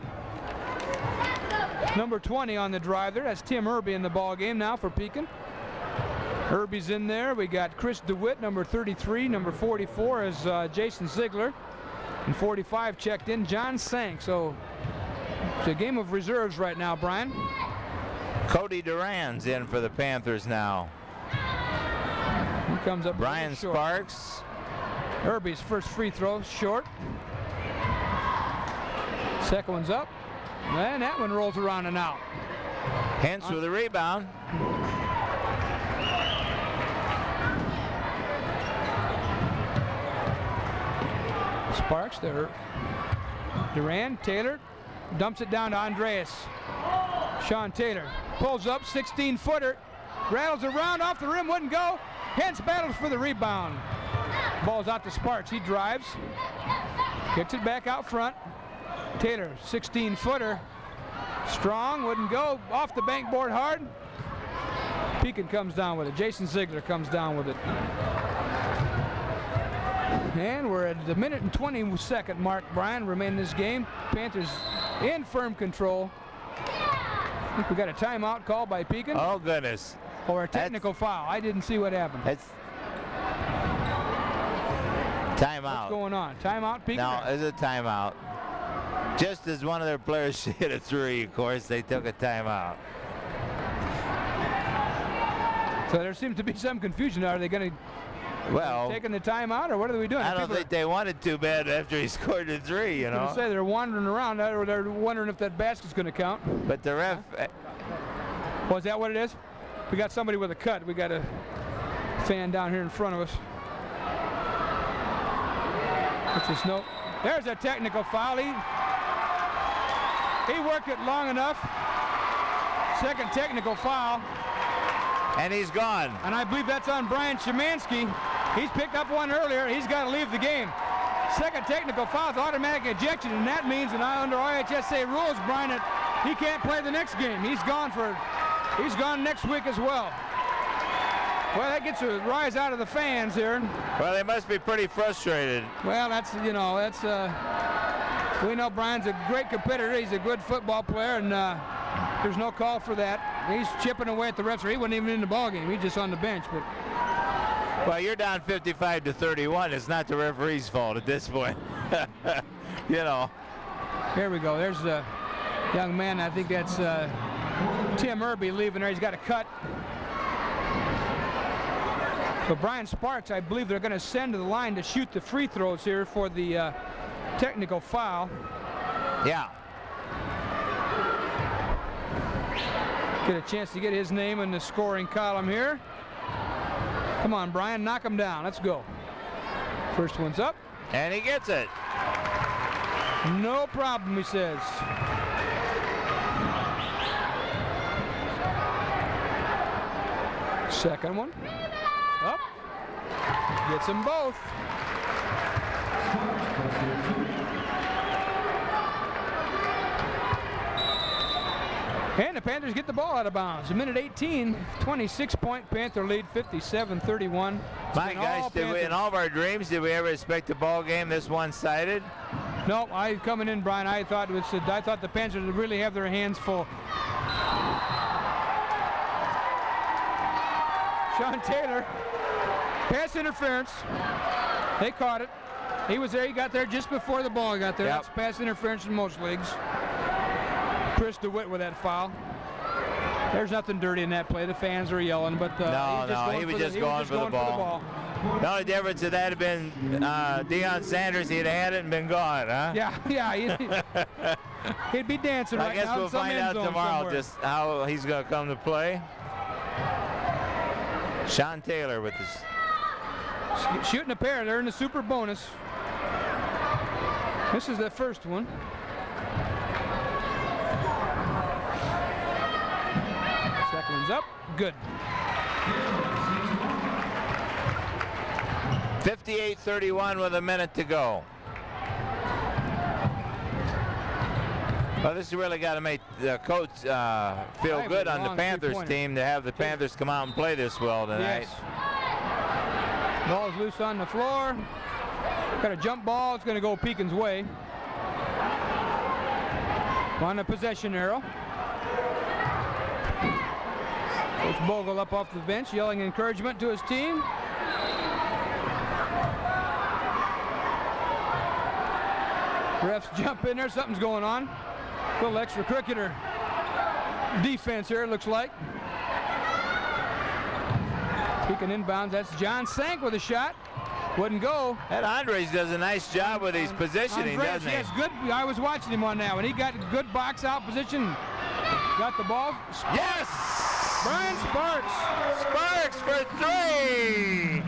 Number 20 on the drive there. That's Tim Irby in the ball game now for Pekin. Irby's in there. We got Chris DeWitt, number 33. Number 44 is Jason Ziegler. And 45 checked in, John Sank. So it's a game of reserves right now, Brian. Cody Duran's in for the Panthers now. He comes up. Brian short. Sparks. Irby's first free throw, short. Second one's up. And that one rolls around and out. Hentz with a rebound. Sparks there. Duran, Taylor, dumps it down to Andreas. Sean Taylor pulls up, 16-footer, rattles around off the rim, wouldn't go. Hentz battles for the rebound. Ball's out to Sparks. He drives, kicks it back out front. Taylor, 16-footer, strong, wouldn't go. Off the bank board hard. Pekin comes down with it. Jason Ziegler comes down with it. And we're at the minute and 20-second mark, Brian, remain in this game. Panthers in firm control. I think we got a timeout called by Pekin. Oh, goodness. Or a technical foul. I didn't see what happened. It's timeout. What's going on? Timeout, Pekin? No, it's a timeout. Just as one of their players hit a three, of course, they took a timeout. So there seems to be some confusion. Are they going to Well, taking the time out, or what are we doing? I don't People think they wanted too bad after he scored the 3, you are know. gonna say they're wandering around, or they're wondering if that basket's going to count. But the ref, Oh, is that what it is? We got somebody with a cut. We got a fan down here in front of us. What's this note? There's a technical foul. He worked it long enough. Second technical foul. and he's gone. And I believe that's on Brian Szymanski. He's picked up one earlier. He's got to leave the game. Second technical foul is automatic ejection, and that means that under U.H.S rules, Brian, that he can't play the next game. He's gone next week as well. Well, that gets a rise out of the fans here. Well, they must be pretty frustrated. Well, we know Brian's a great competitor. He's a good football player, and there's no call for that. He's chipping away at the refs. He wasn't even in the ball game. He's just on the bench. But well, you're down 55-31. It's not the referee's fault at this point. You know. Here we go. There's a young man. I think that's Tim Irby leaving there. He's got a cut. So Brian Sparks, I believe they're going to send to the line to shoot the free throws here for the technical foul. Yeah. Get a chance to get his name in the scoring column here. Come on, Brian, knock him down. Let's go. First one's up. And he gets it. No problem, he says. Second one. Up. Gets them both. And the Panthers get the ball out of bounds. A minute 18, 26-point Panther lead, 57-31. My gosh, in all of our dreams, did we ever expect a ball game this one-sided? No, coming in, Brian, I thought the Panthers would really have their hands full. Sean Taylor, pass interference. They caught it. He was there. He got there just before the ball got there. Yep. That's pass interference in most leagues. Chris DeWitt with that foul. There's nothing dirty in that play. The fans are yelling, but he was just going for the ball. The only difference if that had been Deion Sanders, he'd have had it and been gone, huh? Yeah. He'd be dancing right now. I guess we'll find out tomorrow somewhere. just how he's going to come to play. Sean Taylor with his shooting a pair. They're in the super bonus. This is the first one. Second one's up. Good. 58-31 with a minute to go. Well, this has really got to make the coach feel good on the Panthers team to have the Panthers come out and play this well tonight. Yes. Ball's loose on the floor. Got a jump ball. It's going to go Pekin's way. On the possession arrow. Coach Bogle up off the bench, yelling encouragement to his team. Refs jump in there. Something's going on. A little extracurricular defense here, it looks like. Pekin inbounds. That's John Sank with a shot. Wouldn't go. And Andres does a nice job with his positioning, Andres, doesn't he? yes, good. I was watching him on that one. He got good box out position. Got the ball. Yes! Brian Sparks. Sparks for 3!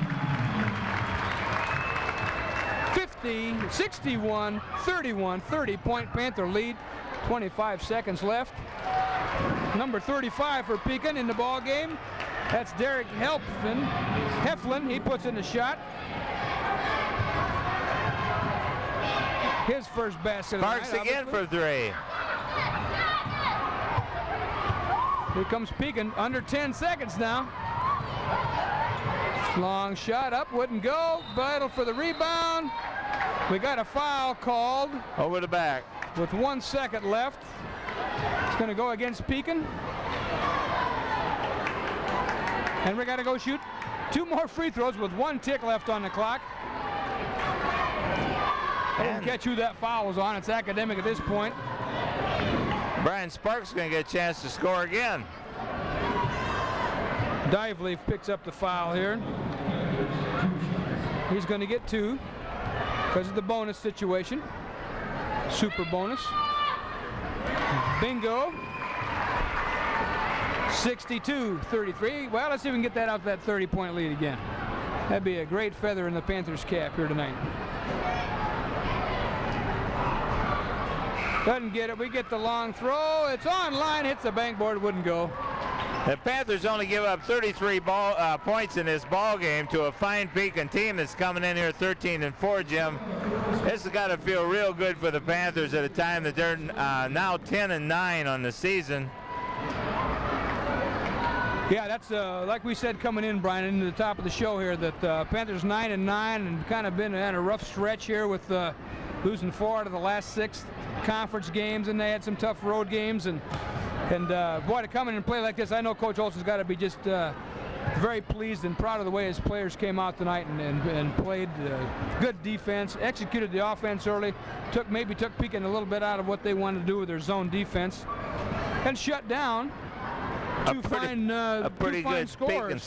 60-61, 31, 30-point Panther lead. 25 seconds left. Number 35 for Pekin in the ball game. That's Derek Heflin. He puts in the shot. His first basket. Sparks again for 3. Here comes Pekin. Under 10 seconds now. Long shot up, wouldn't go. Battle for the rebound. We got a foul called. Over the back. With 1 second left. It's going to go against Pekin. And we got to go shoot 2 more free throws with 1 tick left on the clock. I didn't catch who that foul was on. It's academic at this point. Brian Sparks is going to get a chance to score again. Diveleaf picks up the foul here. He's going to get 2 because of the bonus situation. Super bonus. Bingo. 62-33. Well, let's see if we can get that out to that 30-point lead again. That'd be a great feather in the Panthers' cap here tonight. Doesn't get it. We get the long throw. It's on line. Hits the bankboard. Wouldn't go. The Panthers only give up 33 points in this ball game to a fine Pekin team that's coming in here 13-4, Jim. This has got to feel real good for the Panthers at a time that they're now 10-9 on the season. Yeah, that's like we said coming in, Brian, into the top of the show here, that Panthers 9-9 and kind of been at a rough stretch here with losing 4 out of the last 6 conference games, and they had some tough road games. And boy, to come in and play like this, I know Coach Olson's got to be just very pleased and proud of the way his players came out tonight and played good defense, executed the offense early, maybe took Pekin a little bit out of what they wanted to do with their zone defense, and shut down a pretty good Pekin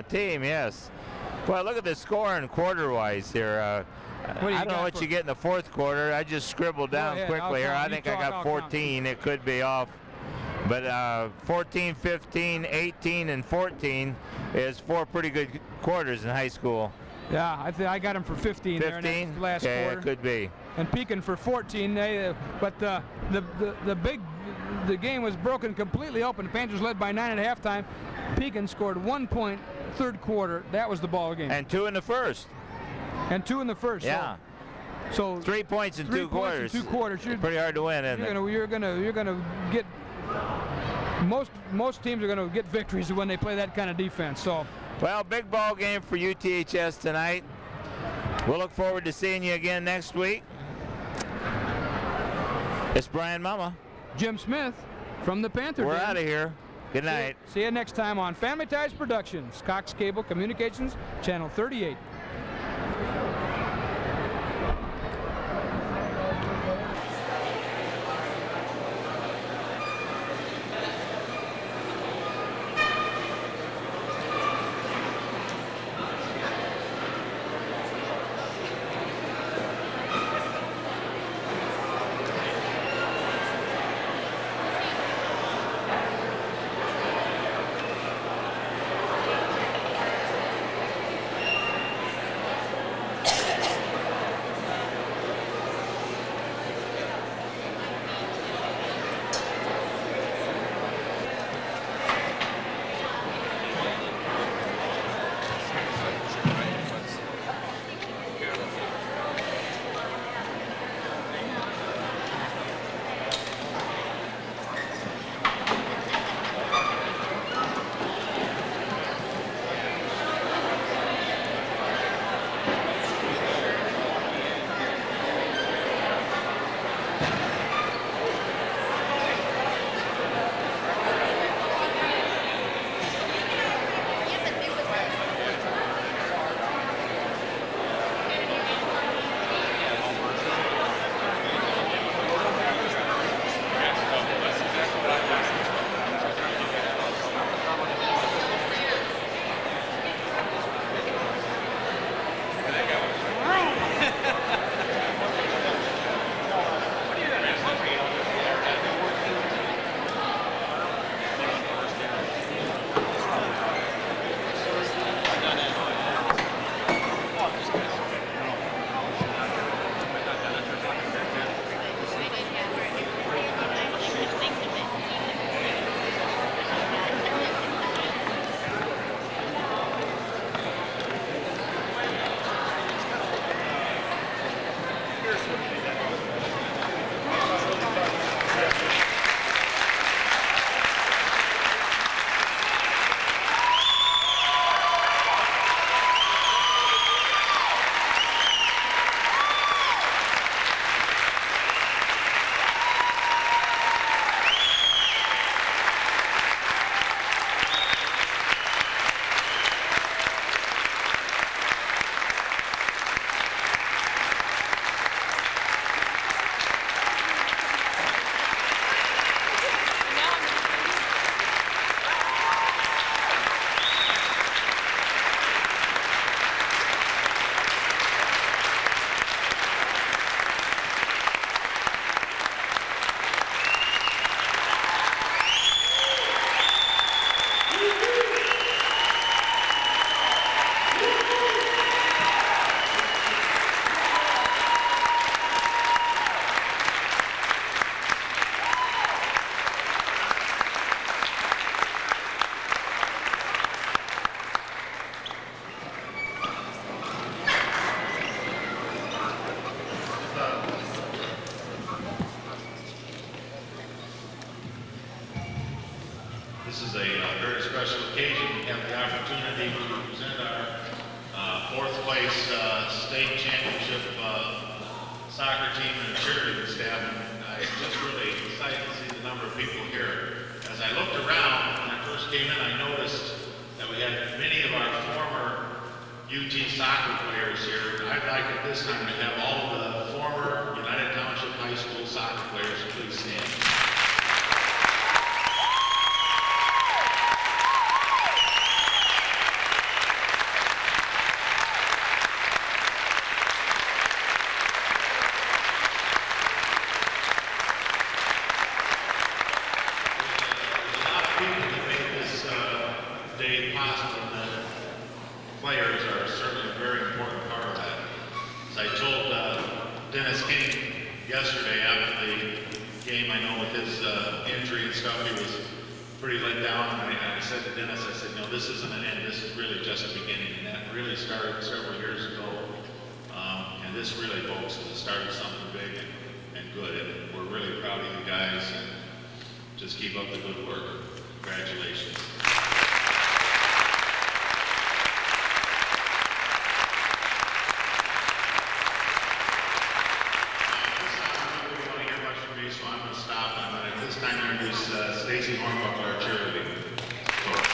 team, yes. Well, look at the scoring quarter-wise here. I don't know what you get in the fourth quarter. I just scribbled down quickly here. I think I got 14. It could be off. But 14, 15, 18, and 14 is 4 pretty good quarters in high school. Yeah, I got him for 15 there in that last quarter. It could be. And Pekin for 14. But the game was broken completely open. The Panthers led by 9 at halftime. Pekin scored 1 point third quarter. That was the ball game. And 2 in the first. Yeah. So 3 points in 2 quarters. Pretty hard to win, isn't it? You're gonna get most teams are gonna get victories when they play that kind of defense. So. Well, big ball game for U.T.H.S. tonight. We'll look forward to seeing you again next week. It's Brian Mama. Jim Smith from the Panthers. We're out of here. Good night. See you next time on Family Ties Productions, Cox Cable Communications, Channel 38. is a very special occasion. We have the opportunity to present our fourth place state championship soccer team and cheerleading staff. And I'm just really excited to see the number of people here. As I looked around when I first came in, I noticed that we had many of our former UT soccer players here. I'd like at this time to have all of the former United Township High School soccer players please stand. Players are certainly a very important part of that. As I told Dennis King yesterday after the game, I know with his injury and stuff, he was pretty let down. And I said to Dennis, I said, no, this isn't an end. This is really just the beginning. And that really started several years ago. And this really, folks, is the start of something big and good. And we're really proud of you guys. And just keep up the good work. Congratulations. So I'm going to stop. I'm going to at this time introduce Stacy Hornbuckle, our cheerleading coach.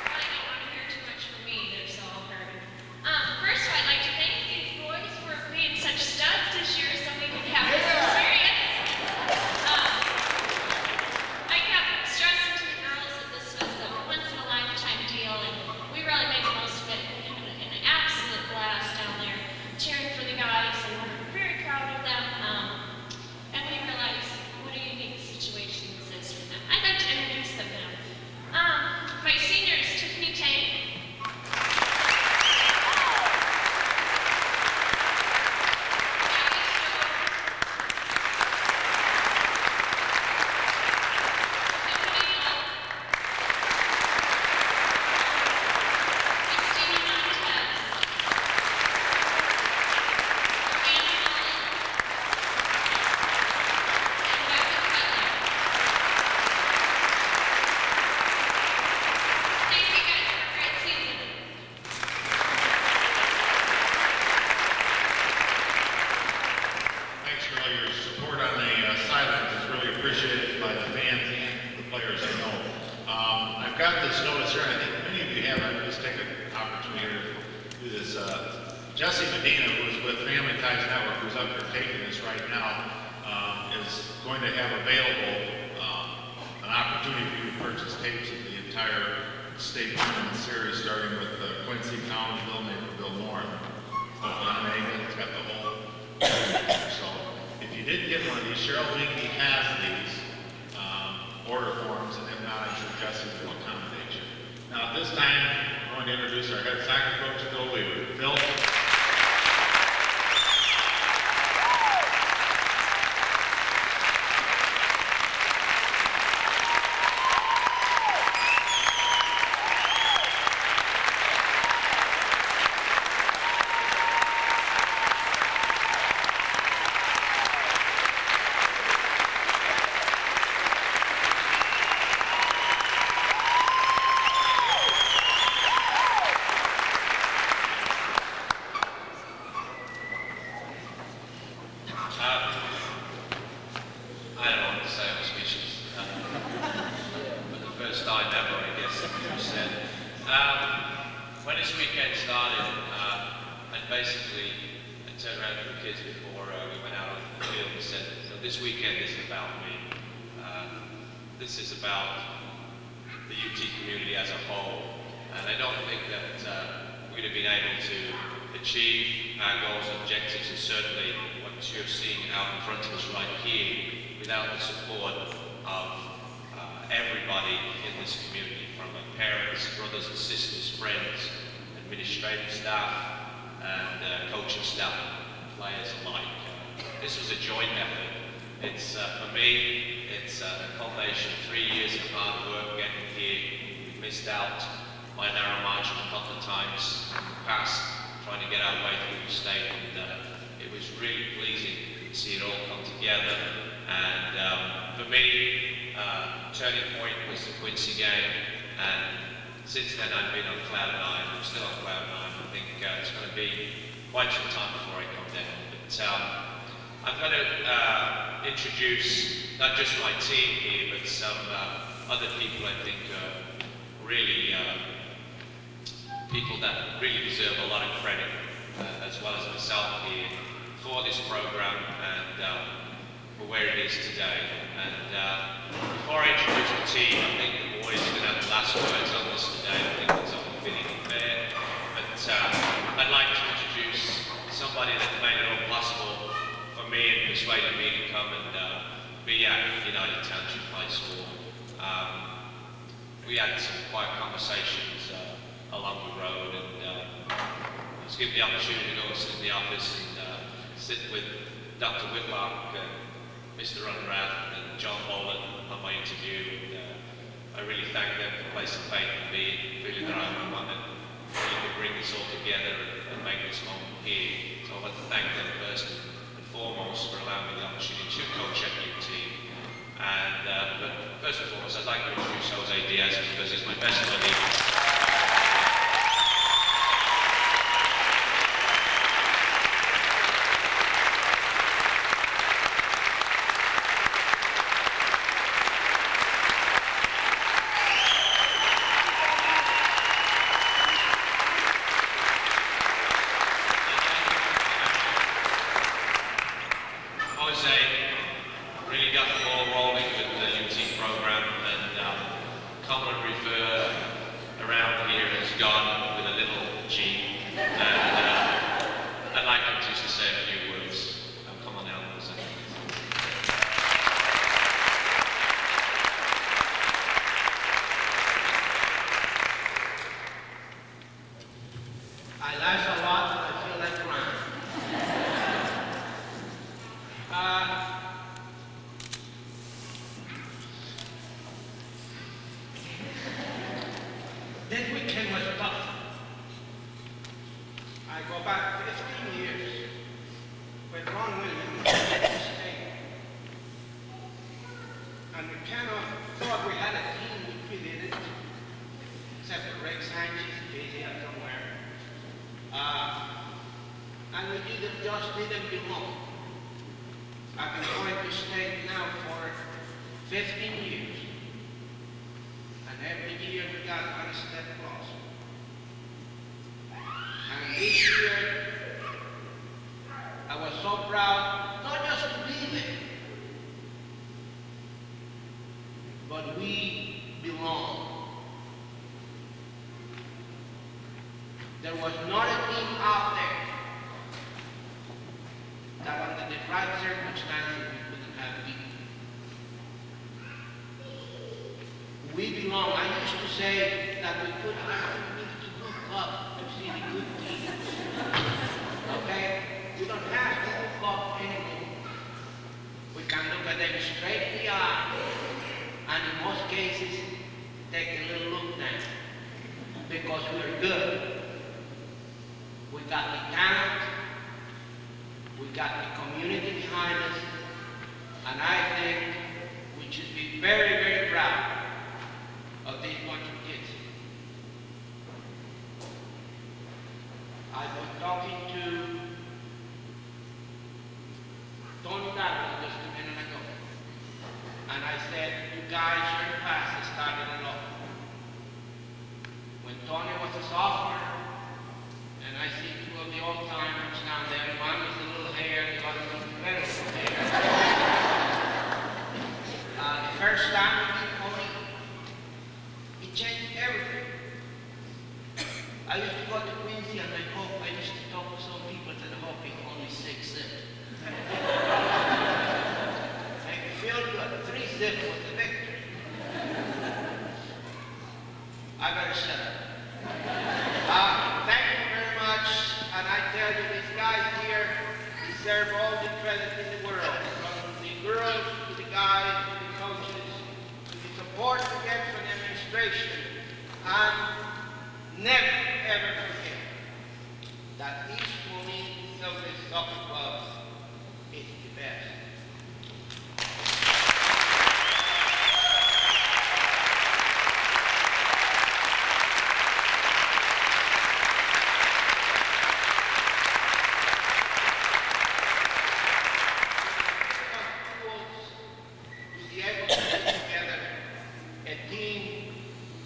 Probably don't want to hear too much from me. They're so all heard. First, I'd like to thank these boys for being such studs this year, so we can have this experience. I kept stressing to the girls that this was a once-in-a-lifetime deal, and we really made the most of it. An absolute blast down there, cheering for the guys, and we're very proud of them. And we realize what a unique situation this is for them. I'd like to introduce them now. My seniors, Tiffany Tang. Thanks for all your support on the sidelines. It's really appreciated by the fans and the players, I know. I've got this notice here, and I think many of you have. I'll just take an opportunity to do this. Jesse Medina, who's with Family Ties Network, who's up here taking this right now, is going to have available an opportunity for you to purchase tapes of the entire state tournament series, starting with Quincy, Collinsville, Naperville North, Oklahoma. It's got the whole. So if you did get one of these, Cheryl Winky has these order forms, and if not, I'm sure Jesse will accommodate you. Now at this time, I'm going to introduce our head soccer coach, Phil Weaver. Phil. I don't know what to say, I'm speechless. For the first time ever, I guess, as you said. When this weekend started, and basically I turned around to the kids before we went out on the field and said, this weekend isn't about me. This is about the UT community as a whole. And I don't think that we'd have been able to achieve our goals and objectives, and certainly what you're seeing out in front of us right here, without the support of everybody in this community, from parents, brothers and sisters, friends, administrative staff, and coaching staff, players alike. This was a joint effort. It's, for me, it's a culmination of 3 years of hard work getting here. We've missed out by a narrow margin a couple of times in the past, trying to get our way through the state, and it was really pleasing can see it all come together. And for me, turning point was the Quincy game, and since then I've been on cloud nine. I'm still on cloud nine. I think it's going to be quite some time before I come down. But I'm going to introduce not just my team here, but some other people I think are really people that really deserve a lot of credit, as well as myself here, for this program and for where it is today. And before I introduce the team, I think the boys are going to have the last words on this today. I think it's only fitting and fair. But I'd like to introduce somebody that made it all possible for me and persuaded me to come and be at United Township High School. We had some quiet conversations along the road, and I was given the opportunity to go and sit in the office and sit with Dr. Whitlock, Mr. Unrath, and John Boland on my interview. And I really thank them for placing faith in me and feeling that I'm one that really could bring this all together and make this moment here. So I want to thank them first and foremost for allowing me the opportunity to coach at UT. And but first and foremost, I'd like to introduce Jose Diaz because he's my best buddy. This weekend was tough. I go back 15 years when Ron Williams was at the state. And we kind of thought we had a team, which we didn't, except for Rick Sanchez, busy up somewhere. And we just didn't belong. I've been going to state now for 15 years. And every year we got one step closer. And this year, I was so proud, not just to be there, but we belong. There was not a team out there that under the right circumstances we couldn't have beaten. We belong. I used to say that we need to hook up to see the good teams. Okay? We don't have to hook up anymore. We can look at them straight in the eye, and in most cases, take a little look down. Because we're good. We got the talent, we got the community behind us, and I think we should be very, very proud of these bunch of kids. I was talking to Tony Darwin just a minute ago, and I said, you guys, your class has started it off. When Tony was a sophomore, and I see two of the old-timers down there, one with a little hair, the other with very little hair. The first time we did Tony, it changed everything. I used to go to Quincy and I used to talk to some people that hope it only 6-zip. Make me feel good. 3-zip was the victory. I better shut up. Thank you very much, and I tell you, these guys here deserve all the credit in the world, from the girls to the guys to the coaches, to the support we get from the administration. And never, ever forget that East Moline Soccer Club is the best. To be able to put together a team,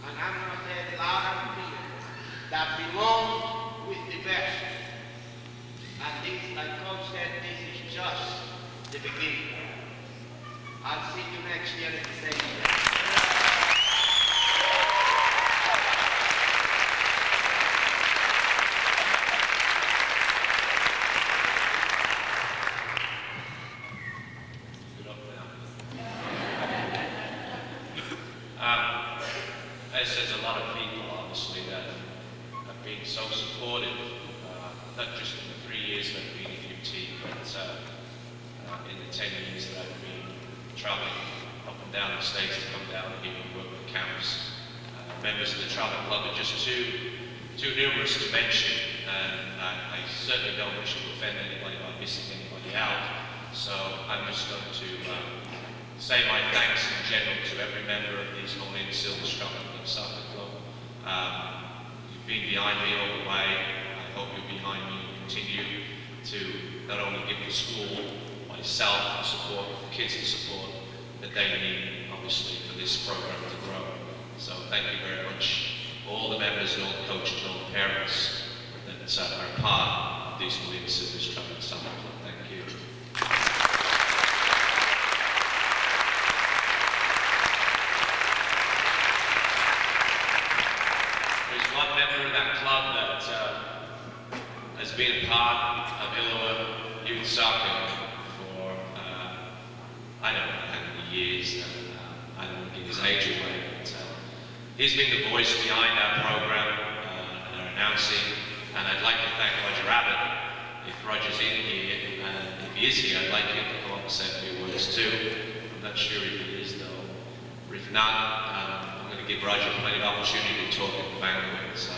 and I'm going to say it loud and clear, that belongs with the best. And this, like Coach said, this is just the beginning. I'll see you next year at the same place. There's a lot of people, obviously, that have been so supportive, not just in the 3 years that I've been at UT, but in the 10 years that I've been traveling up and down the States to come down here and work with camps. Members of the travel club are just too numerous to mention, and I certainly don't wish to offend anybody by missing anybody out. So I'm just going to say my thanks in general to every member of the East Moline Silver Travel Club Soccer Club. You've been behind me all the way. I hope you're behind me and continue to not only give the school, myself, the support, the kids the support that they need, obviously, for this program to grow. So thank you very much, all the members and all the coaches and all the parents that are part of the East Moline Silver Travel Soccer Club. Thank you. There's one member of that club that has been a part of Iowa youth soccer for I don't know how many years. I don't want to give his age away, but he's been the voice behind our program and our announcing. And I'd like to thank Roger Abbott. If Roger's in here, and if he is here, I'd like him to come up and say a few words too. I'm not sure if he is though. Or if not, I'm going to give Roger plenty of opportunity to talk at the banquet. So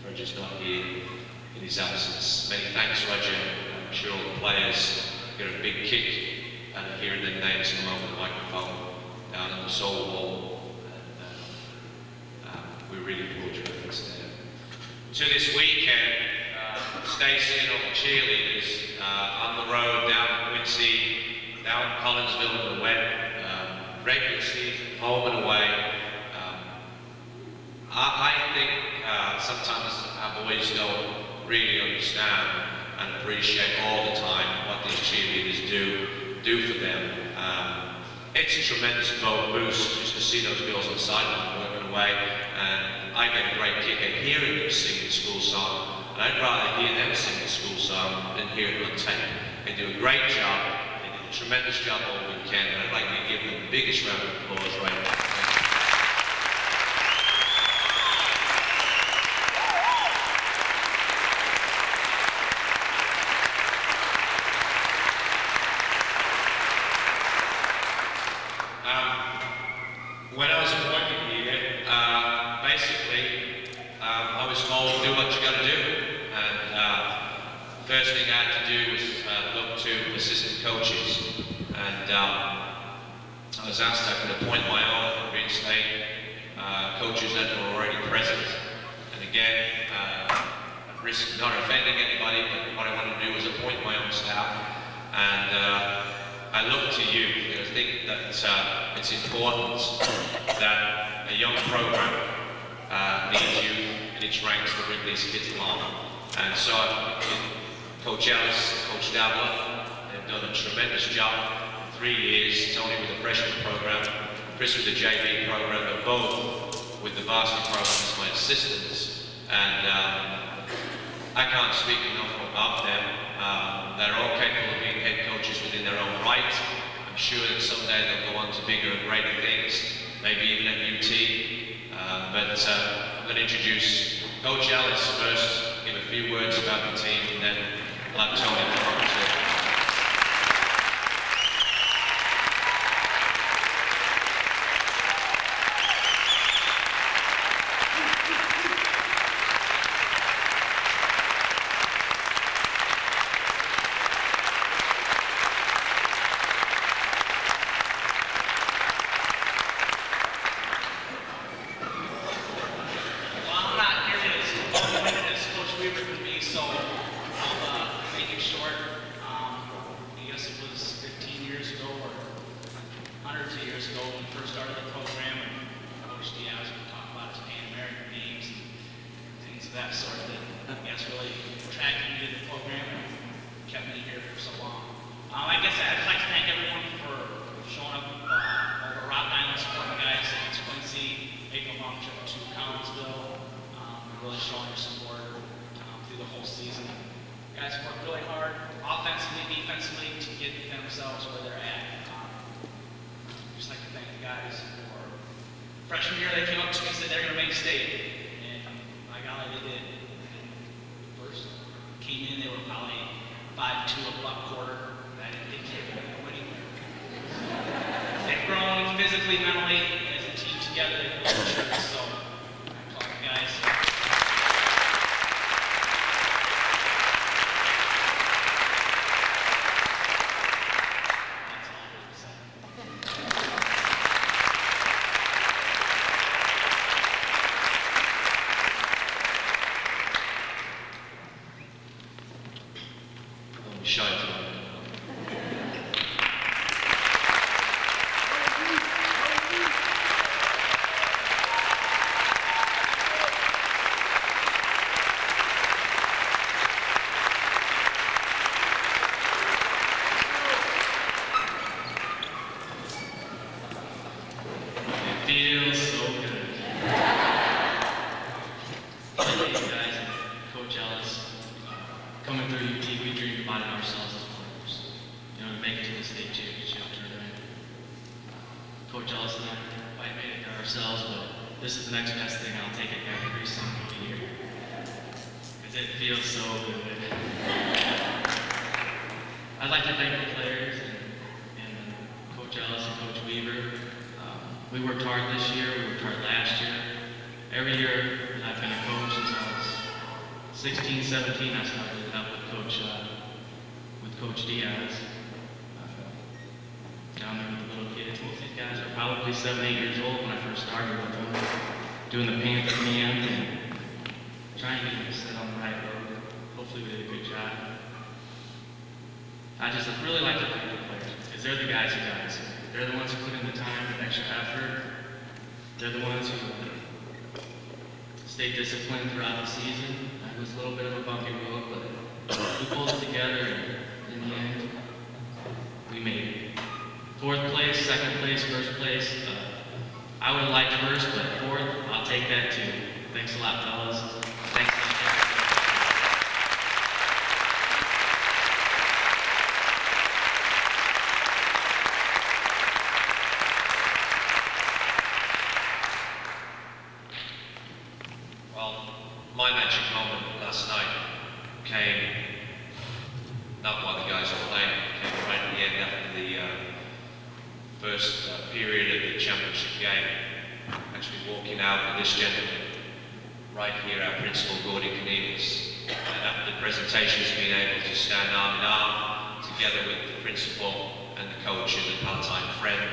Roger's not here in his absence. Many thanks, Roger. I'm sure all the players get a big kick out of hearing their names come over the microphone down in the Soul Wall. And we really applaud your efforts there. To this weekend, Stacey and all the cheerleaders on the road down in Quincy, down in Collinsville and the Wet, regular season, home and away. I think sometimes our boys don't really understand and appreciate all the time what these cheerleaders do for them. It's a tremendous boost just to see those girls on the sideline working away, and I get a great kick at hearing them sing the school song, and I'd rather hear them sing the school song than hear it on tape. They do a great job, they did a tremendous job all weekend, and I'd like to give them the biggest round of applause right now. When I was appointed here, basically, I was told, do what you got to do. And first thing I had to do was look to assistant coaches. And I was asked if I could appoint my own, reinstate coaches that were already present. And again, at risk of not offending anybody, but what I wanted to do was appoint my own staff. And I look to you because I think that it's important that a young program needs you in its ranks to bring these kids along. And so Coach Ellis, Coach Dabler, they've done a tremendous job in 3 years, Tony with the freshman program, Chris with the JV program, but both with the varsity program as my assistants. And I can't speak enough about them. They're all capable of being head coaches within their own right. I'm sure that someday they'll go on to bigger and greater things, maybe even at UT. But I'm going to introduce Coach Ellis first, give a few words about the team, and then I'll have Tony come on too. make it short, I guess it was 15 years ago or hundreds of years ago when we first started the program, and Coach Diaz would talk about his Pan-American games and things of that sort that I guess really attracted me to the program and kept me here for so long. I guess I'd like to thank everyone for showing up over Rock Island, supporting the guys at Quincy, making a long trip to Collinsville, and really showing your support through the whole season. The guys worked really hard, offensively, defensively, to get themselves where they're at. Just like to thank the guys for freshman year. They came up to me and said they're going to make state, and by golly, they did. And first came in, they were probably 5'2", a buck quarter. I didn't think they were going to go anywhere. They've grown physically, mentally, and as a team together, they've built insurance. So I applaud the guys. Shy tonight. It feels so good. Thank you guys and Coach Ellis. Coming through UT, we dreamed about it ourselves as players. You know, to make it to the state championship tournament. Coach Ellis and I might made it there ourselves, but this is the next best thing. I'll take it every single year. Because it feels so good. I'd like to thank the players and Coach Ellis and Coach Weaver. We worked hard this year, we worked hard last year. Every year that I've been a coach since I was 16, 17, I started out with Coach Diaz. Down there with the little kids. Most of these guys are probably 7, 8 years old when I first started with them, doing the Panther camp and trying to get them set on the right road. Hopefully we did a good job. I just really like to thank the players, because they're the guys who got us here. They're the ones who put in the time and extra effort. They're the ones who stayed disciplined throughout the season. It was a little bit of a bumpy road, but we pulled it together, and in the end, we made it. 4th place, 2nd place, 1st place. I would have liked 1st, but 4th, I'll take that too. Thanks a lot, fellas. Thanks a lot. My magic moment last night came not while the guys were playing, it came right at the end after the first period of the championship game. Actually walking out with this gentleman right here, our principal, Gordy Canivas, and after the presentations, being able to stand arm in arm together with the principal and the coach and the part-time friend,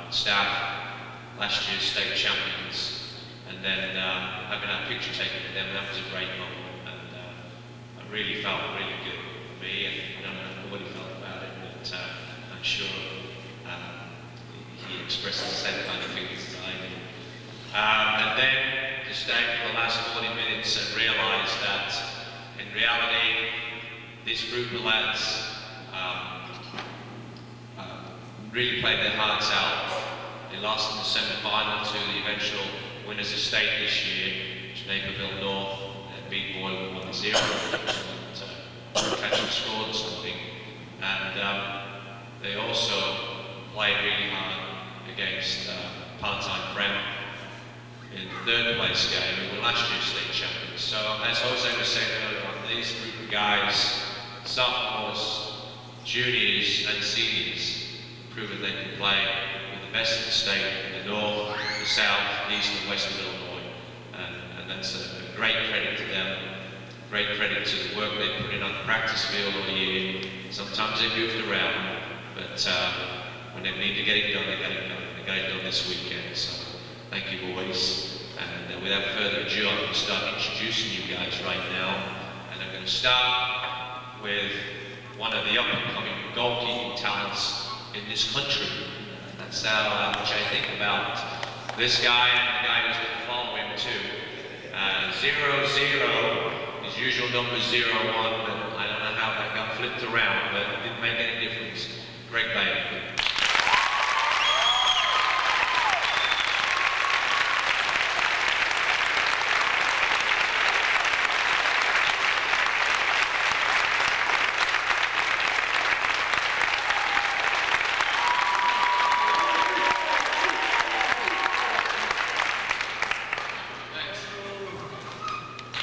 staff, last year's state champions. And then having that picture taken with them, that was a great moment, and it really felt really good for me, and I don't know what he felt about it, but I'm sure he expresses the same kind of feelings as I do. And then to stay for the last 40 minutes and realise that in reality, this group of lads really played their hearts out. They lost in the semi-final to the eventual winners of state this year, Naperville North, and beat Boyle 1-0. Catching score this morning. And they also played really hard against part-time Brem in the 3rd place game, who were last year's state champions. So as Jose was saying earlier on, these group of guys, sophomores, juniors and seniors, proven they can play with the best of the state in the north, the south, the east and west of Illinois. And that's a great credit to them, great credit to the work they put in on the practice field all year. Sometimes they goofed around, but when they need to get it done, they got it done. They got it done this weekend, so thank you boys. And without further ado, I'm going to start introducing you guys right now. And I'm going to start with one of the up-and-coming goalkeeping talents in this country. That's how much I think about this guy and the guy who's going to follow him too. 0-0, his usual number 0-1, but I don't know how that got flipped around, but it didn't make any difference. Greg Bailey.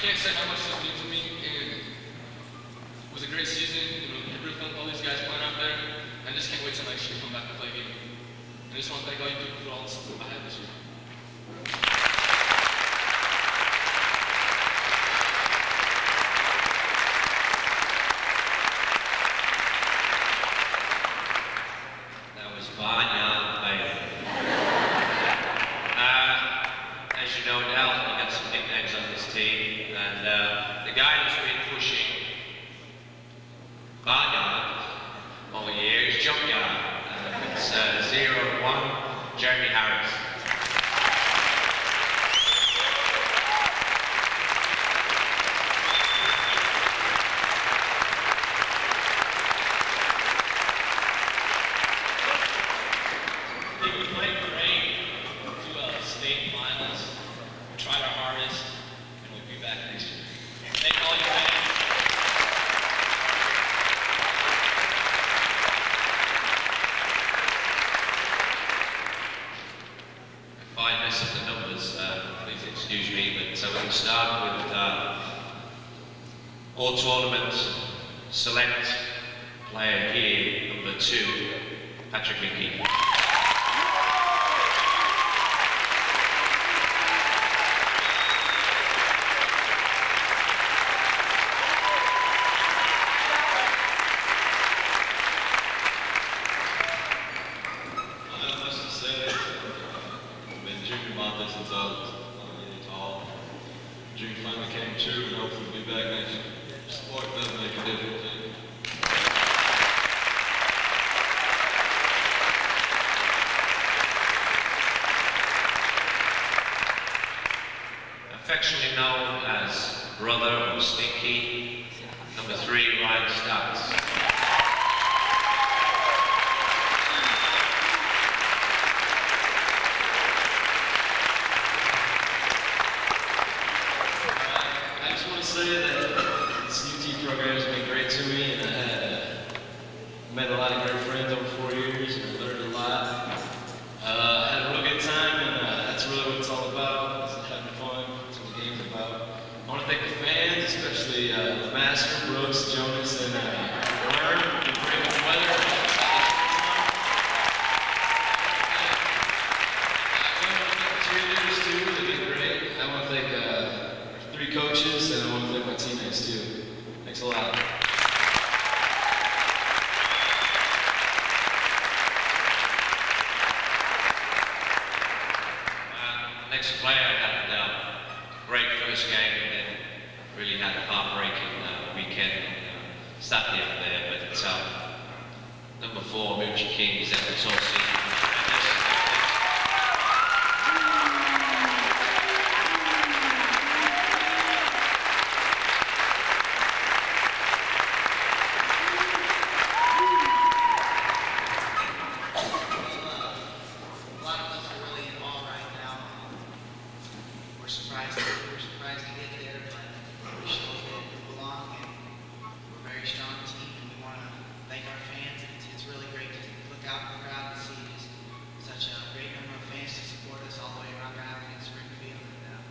Can't say how much this means to me, and it was a great season. Every felt all these guys playing out there. I just can't wait till next year to come back and play a game. I just want to thank all you people for all the support I had this year. That was Vanya Bailey. As you know now, we got some nicknames on this team, and the guy that's been pushing Vanya all year is Junkyard. It's 0-1, Jeremy Harris. I think we played great to state finals. We tried our hardest, and we'll be back next year. Thank all you fans. If I mess up the numbers, please excuse me, but so we can start with all tournament select player here, number 2, Patrick McKee. Dream finally came true, and hopefully we'll be back next year. Sport does make a difference. Affectionately known as Brother or Stinky, number 3, Ryan Stutz. I just want to say that this UT program has been great to me, and I had met a lot of great friends over 4 years, and I learned a lot. Had a real good time, and that's really what it's all about. It's having fun. That's what the game's about. I want to thank the fans, especially the Master, Brooks, Jonas, and Warren for bringing the weather. Cheerleaders too, they did great. I want to thank our 3 coaches, and I want to thank my teammates too. Thanks a lot. Next player had a great first game and then really had a heartbreaking weekend Saturday up there. But number 4, Moochie King, is efforts all season. A lot of us are really in awe right now. We're surprised to get there, but we show that we belong, and we're a very strong team, and we want to thank our fans. It's really great to look out in the crowd and see just such a great number of fans to support us all the way around Alleman and Springfield. And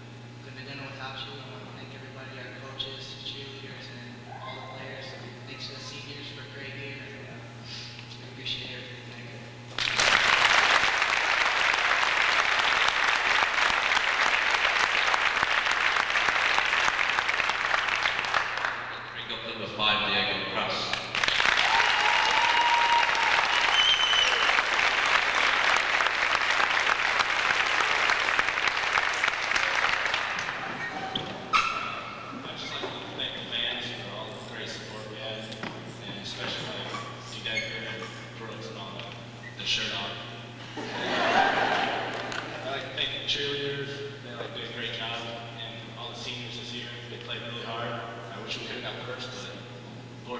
couldn't have done it without you. I want to thank everybody, our coaches, cheerleaders, and all the players. Thanks to the seniors for a great year. And we appreciate everything. Thank you. Bring up number 5, Diego Cross.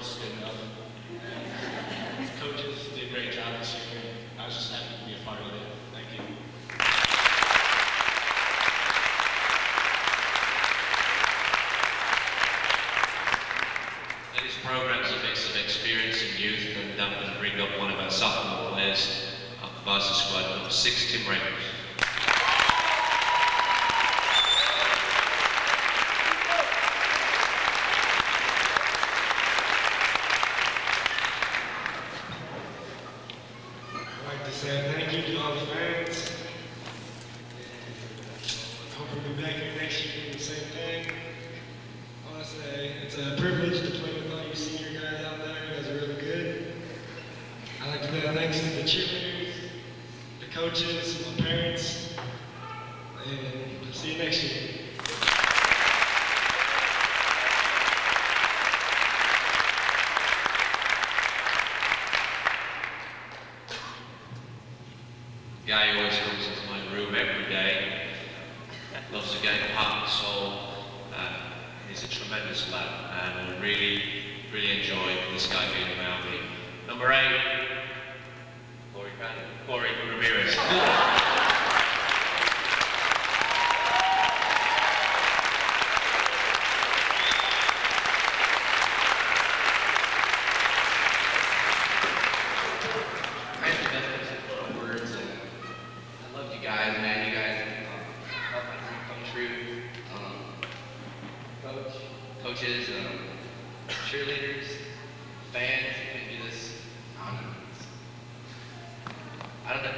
course is good enough. The coaches did a great job this year, and I was just happy to be a part of it. Thank you. This program's a mix of experience and youth, and I'm going to bring up one of our sophomore players up the varsity squad, number 6, Tim Reynolds. I'd like to say thank you to all the fans. Hope we'll be back here next year doing the same thing. I want to say it's a privilege to play with all you senior guys out there. You guys are really good. I'd like to say thanks to the cheerleaders, the coaches, my parents, and see you next year. Guy always comes into my room every day, loves the game heart and soul. He's a tremendous lad, and I really, really enjoy this guy being around me. Number 8, Corey Ramirez. I love you guys, man. You guys help my dream come true. Coaches, cheerleaders, fans, you can do this. I don't know.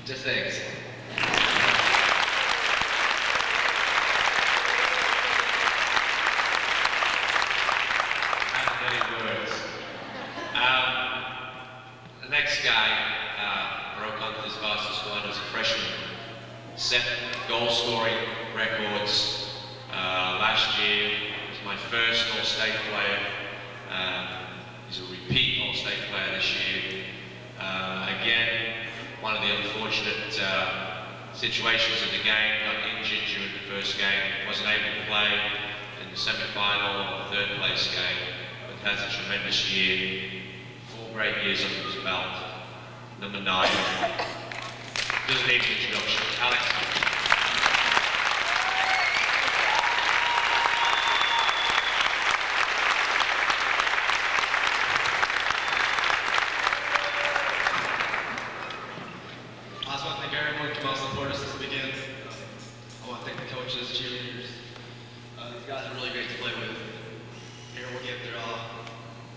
Just thanks. Not many words. The next guy broke onto this varsity squad as a freshman, set goal scoring records. Last year was my first All-State player. He's a repeat All-State player this year. Again, one of the unfortunate situations in the game, got injured during the first game, wasn't able to play in the semi-final or the third place game, but has a tremendous year. 4 great years under his belt. Number 9. Doesn't need an introduction. Alex. I just want to thank everyone who came out to support us this weekend. I want to thank the coaches, cheerleaders. These guys are really great to play with. Everyone will give their all.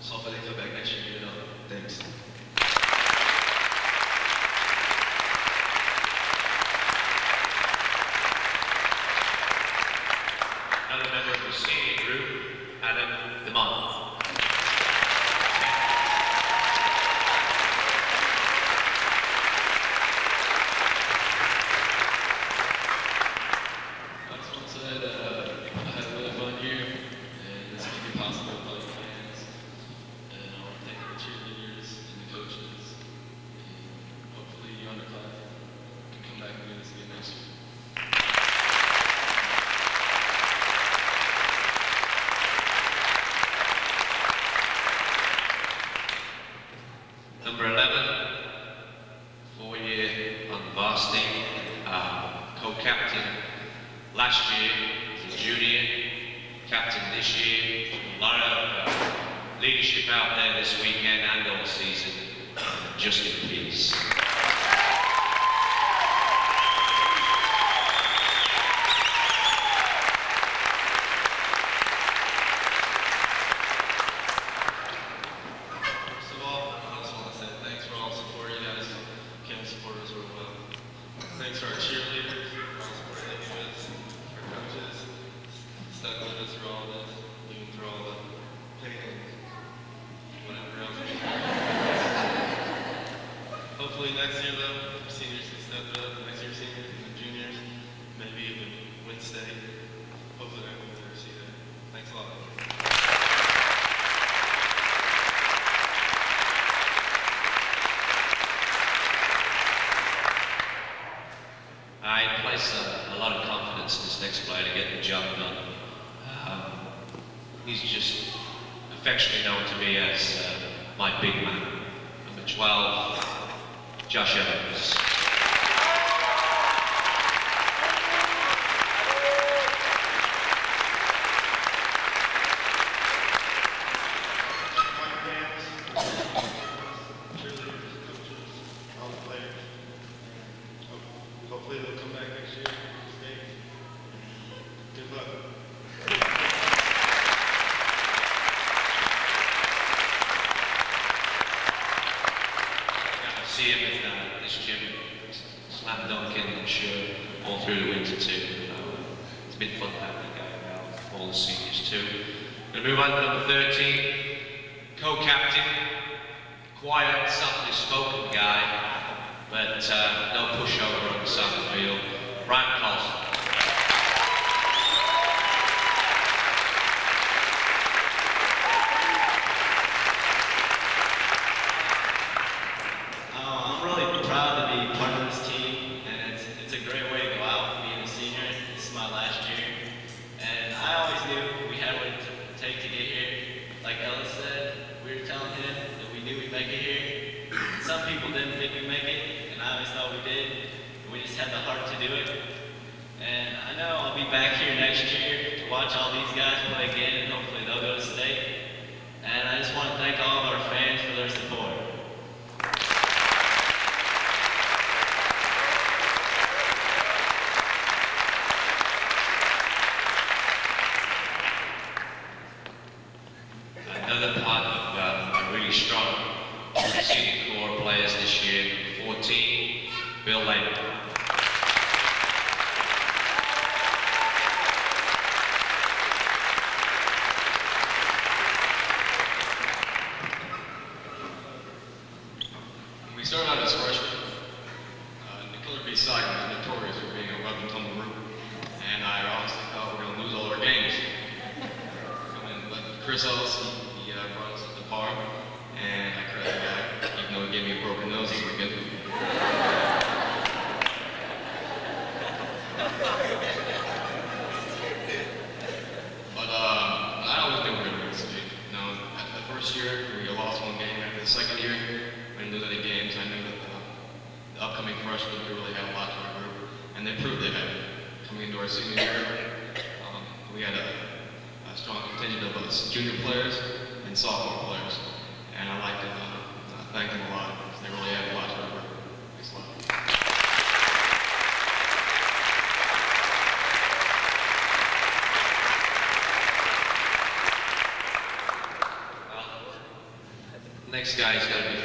So hopefully they come back next year, you know. Thanks. Another member of the senior group, Adam DeMont. I just want to say that I had a really fun year, and this made it possible with all the fans. And I want to thank the cheerleaders and the coaches. And hopefully you underclass can come back and do this again next year. Number 11, 4-year on varsity, co-captain last year, as a junior, captain this year. A lot of leadership out there this weekend and all season. Just in peace. First of all, I just want to say thanks for all the support. You guys came to support us real well. Thanks to our cheerleaders, for all the support they gave us, our coaches, stuck with us through all this, even through all the pain and whatever else. Hopefully next year though, seniors can step up, next year seniors and juniors, maybe even win state. Hopefully I will never see that. Thanks a lot. I place a lot of confidence in this next player to get the job done. He's just affectionately known to me as my big man. Number 12, Josh Evans. Hopefully they'll come back next year. Good luck. I see him in this gym, slam dunking, I'm sure, all through the winter too. It's been fun having a guy around, all the seniors too. Going to move on to number 13, co-captain, quiet, softly spoken guy, but no pushover on the side of the field. Brian Carlson. I'm really proud to be part of this team, and it's a great way to go out being a senior. This is my last year, and I always knew we had what it take to get here. Like Ellis said, we were telling him that we knew we'd make it here. Some people didn't think we'd make it, and I always thought we did. We just had the heart to do it. And I know I'll be back here next year to watch all these guys play again, and hopefully they'll go to state. And I just want to thank all of our fans for their support. Another part of a really strong senior core players this year, 14, Bill Lane. We started out as freshmen. The Killer Bee side was notorious for being a rough and tumble group, and I honestly thought we were going to lose all our games. And but Chris Ellis, he brought us up to par, and I credit the guy, even though he gave me a broken nose this weekend. But I always knew we were going to win state. You know, after the first year, we lost one game. After the second year, we didn't lose any games. I knew that the upcoming freshmen could really have a lot to our group, and they proved they had it. Coming into our senior year, we had a strong contingent of us junior players and sophomore players, and I like to thank them a lot because they really added a lot to our group. Thanks a lot. Next guy's got to be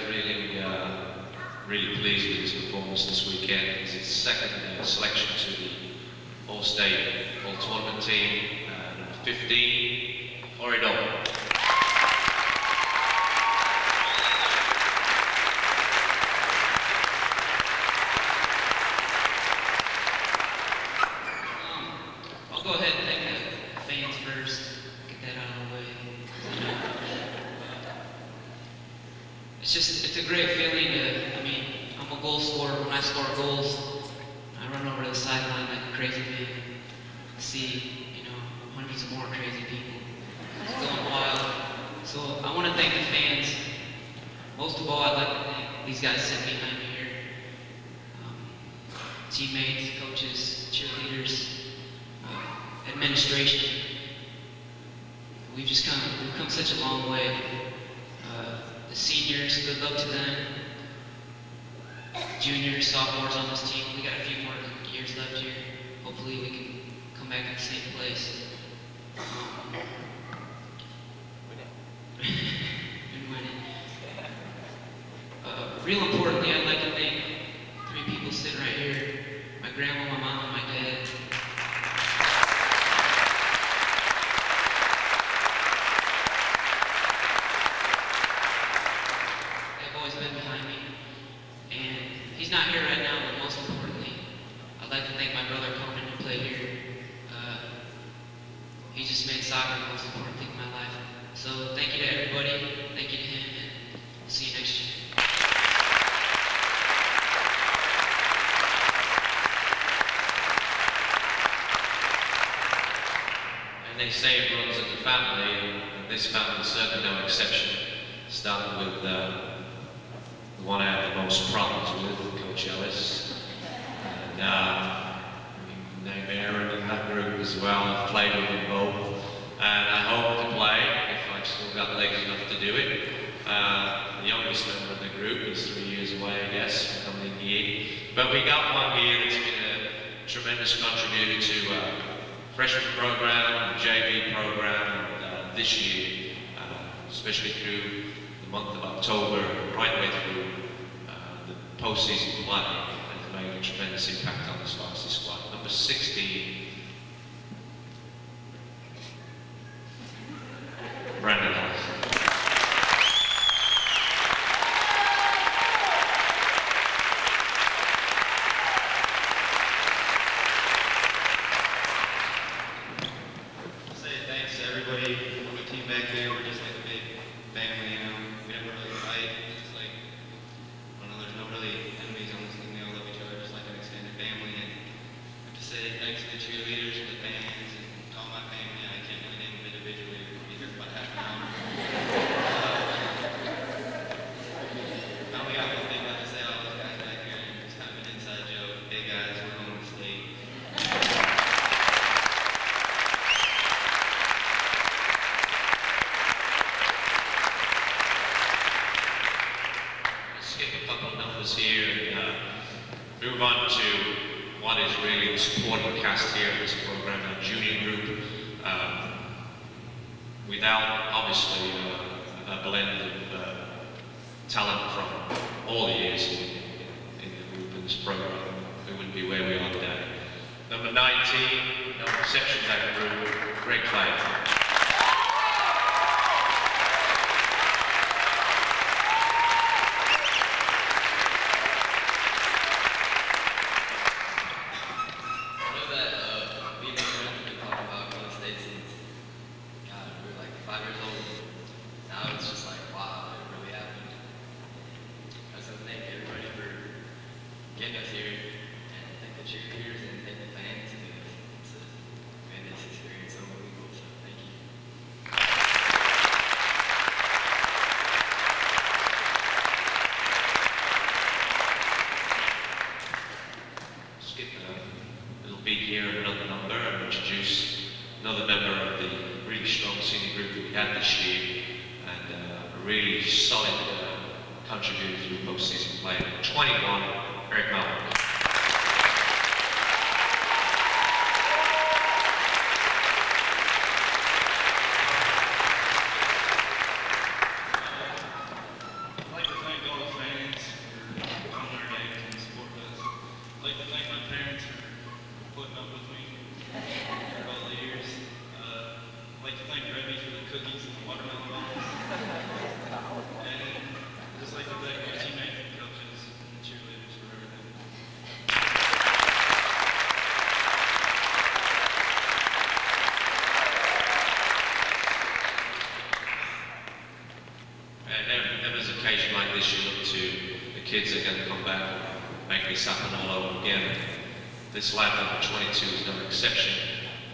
really pleased with his performance this weekend. It's his second selection to the All-State All-Tournament team, number 15, Oridon. I'll go ahead and thank the fans first, get that out of the way. It's a great feeling I'm a goal scorer. When I score goals, I run over the sideline like a crazy man. See, hundreds of more crazy people. It's going wild. So I want to thank the fans. Most of all, I'd like to thank these guys sitting behind me here. Teammates, coaches, cheerleaders, administration. We've come such a long way. The seniors, good luck to them. Juniors, sophomores on this team, we got a few more years left here. Hopefully we can come back in the same place. Been winning. Real importantly, I'd like to thank 3 people sitting right here. My grandma, my mom, and my dad. They've always been behind me. And he's not here right now, but most importantly, I'd like to thank my brother Conan who played here. He just made soccer the most important thing in my life. So thank you to everybody, thank you to him, and we'll see you next year. And they say it runs in the family, and this family is certainly no exception, starting with the one I have the most problems with, Coach Ellis. And we name Aaron in that group as well. I've played with them both. And I hope to play, if I've still got legs enough to do it. The youngest member of the group is 3 years away, I guess, coming in here. But we got one here that's been a tremendous contributor to freshman program, JV program, and this year, especially through the month of October, right the way through the postseason play, and made a tremendous impact on this varsity squad. Number 16, Brandon Ellis. Here and move on to what is really the supporting cast here of this program, our junior group, without obviously a blend of talent from all the years in the group in this program, we wouldn't be where we are today. Number 19, no exception to that group, Greg Clay. Another member of the really strong senior group that we had this year, and a really solid contributor through postseason play. 21, Eric Mallory. Kids are going to come back and make this happen all over again. This lad, number 22, is no exception.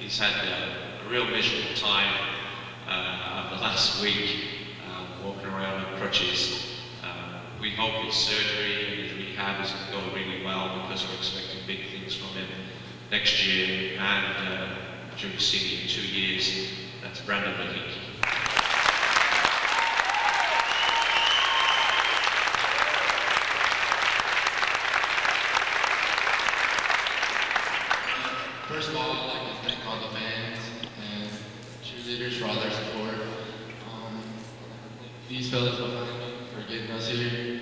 He's had a real miserable time over the last week, walking around with crutches. We hope his surgery and his rehab is going to go really well, because we're expecting big things from him next year and during senior 2 years. That's Brandon Malik. First of all, I'd like to thank all the fans and cheerleaders for all their support. These fellas behind me for getting us here.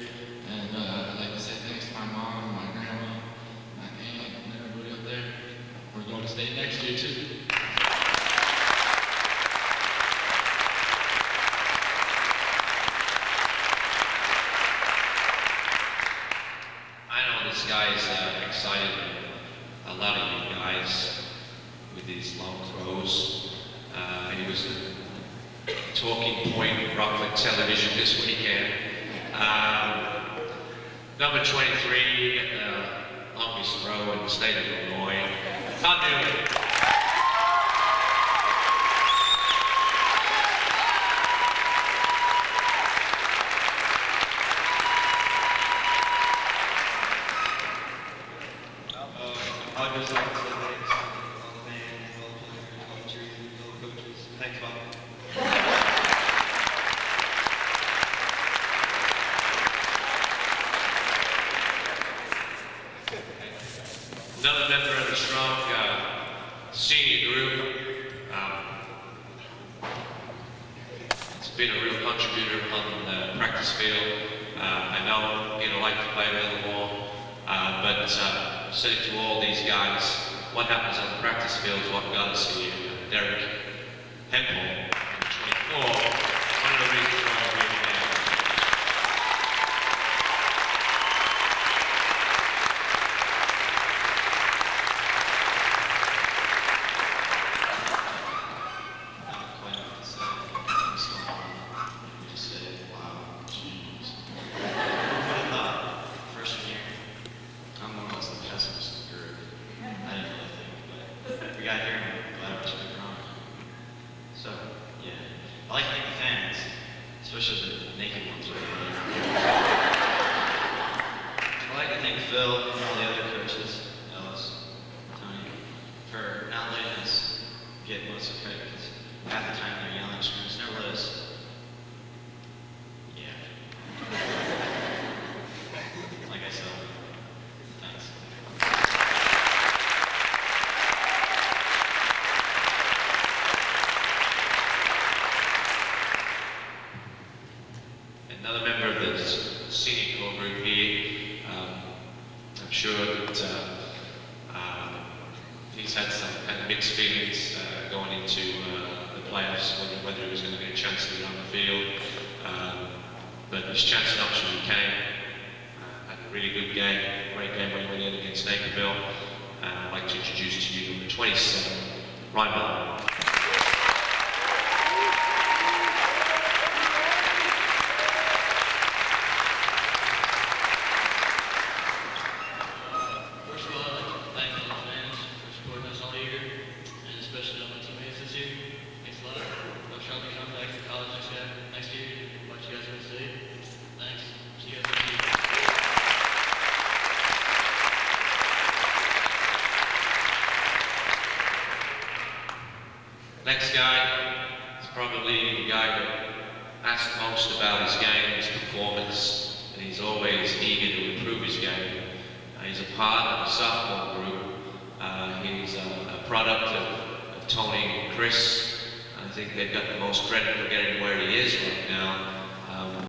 And I'd like to say thanks to my mom, my grandma, my aunt, and everybody up there. We're going to stay next year too. I know this guy is excited. A lot of you guys with these long throws. He was a talking point of Rockford television this weekend. Number 23, longest throw in the state of Illinois. Todd Newman. been a real contributor on the practice field. I know he'd like to play a little more, but said to all these guys, what happens on the practice field is what got us here. Derek Hempel, 24, one of the reasons why we're here. Another member of the senior core group here, I'm sure that he's had some kind of mixed feelings going into the playoffs, whether he was going to get a chance to get on the field. But his chance option came. Had a really good game, great game when he went in against Naperville. I'd like to introduce to you number 27, Ryan Miller. Next guy is probably the guy that asks most about his game, his performance, and he's always eager to improve his game. He's a part of the sophomore group. He's a product of Tony and Chris. I think they've got the most credit for getting where he is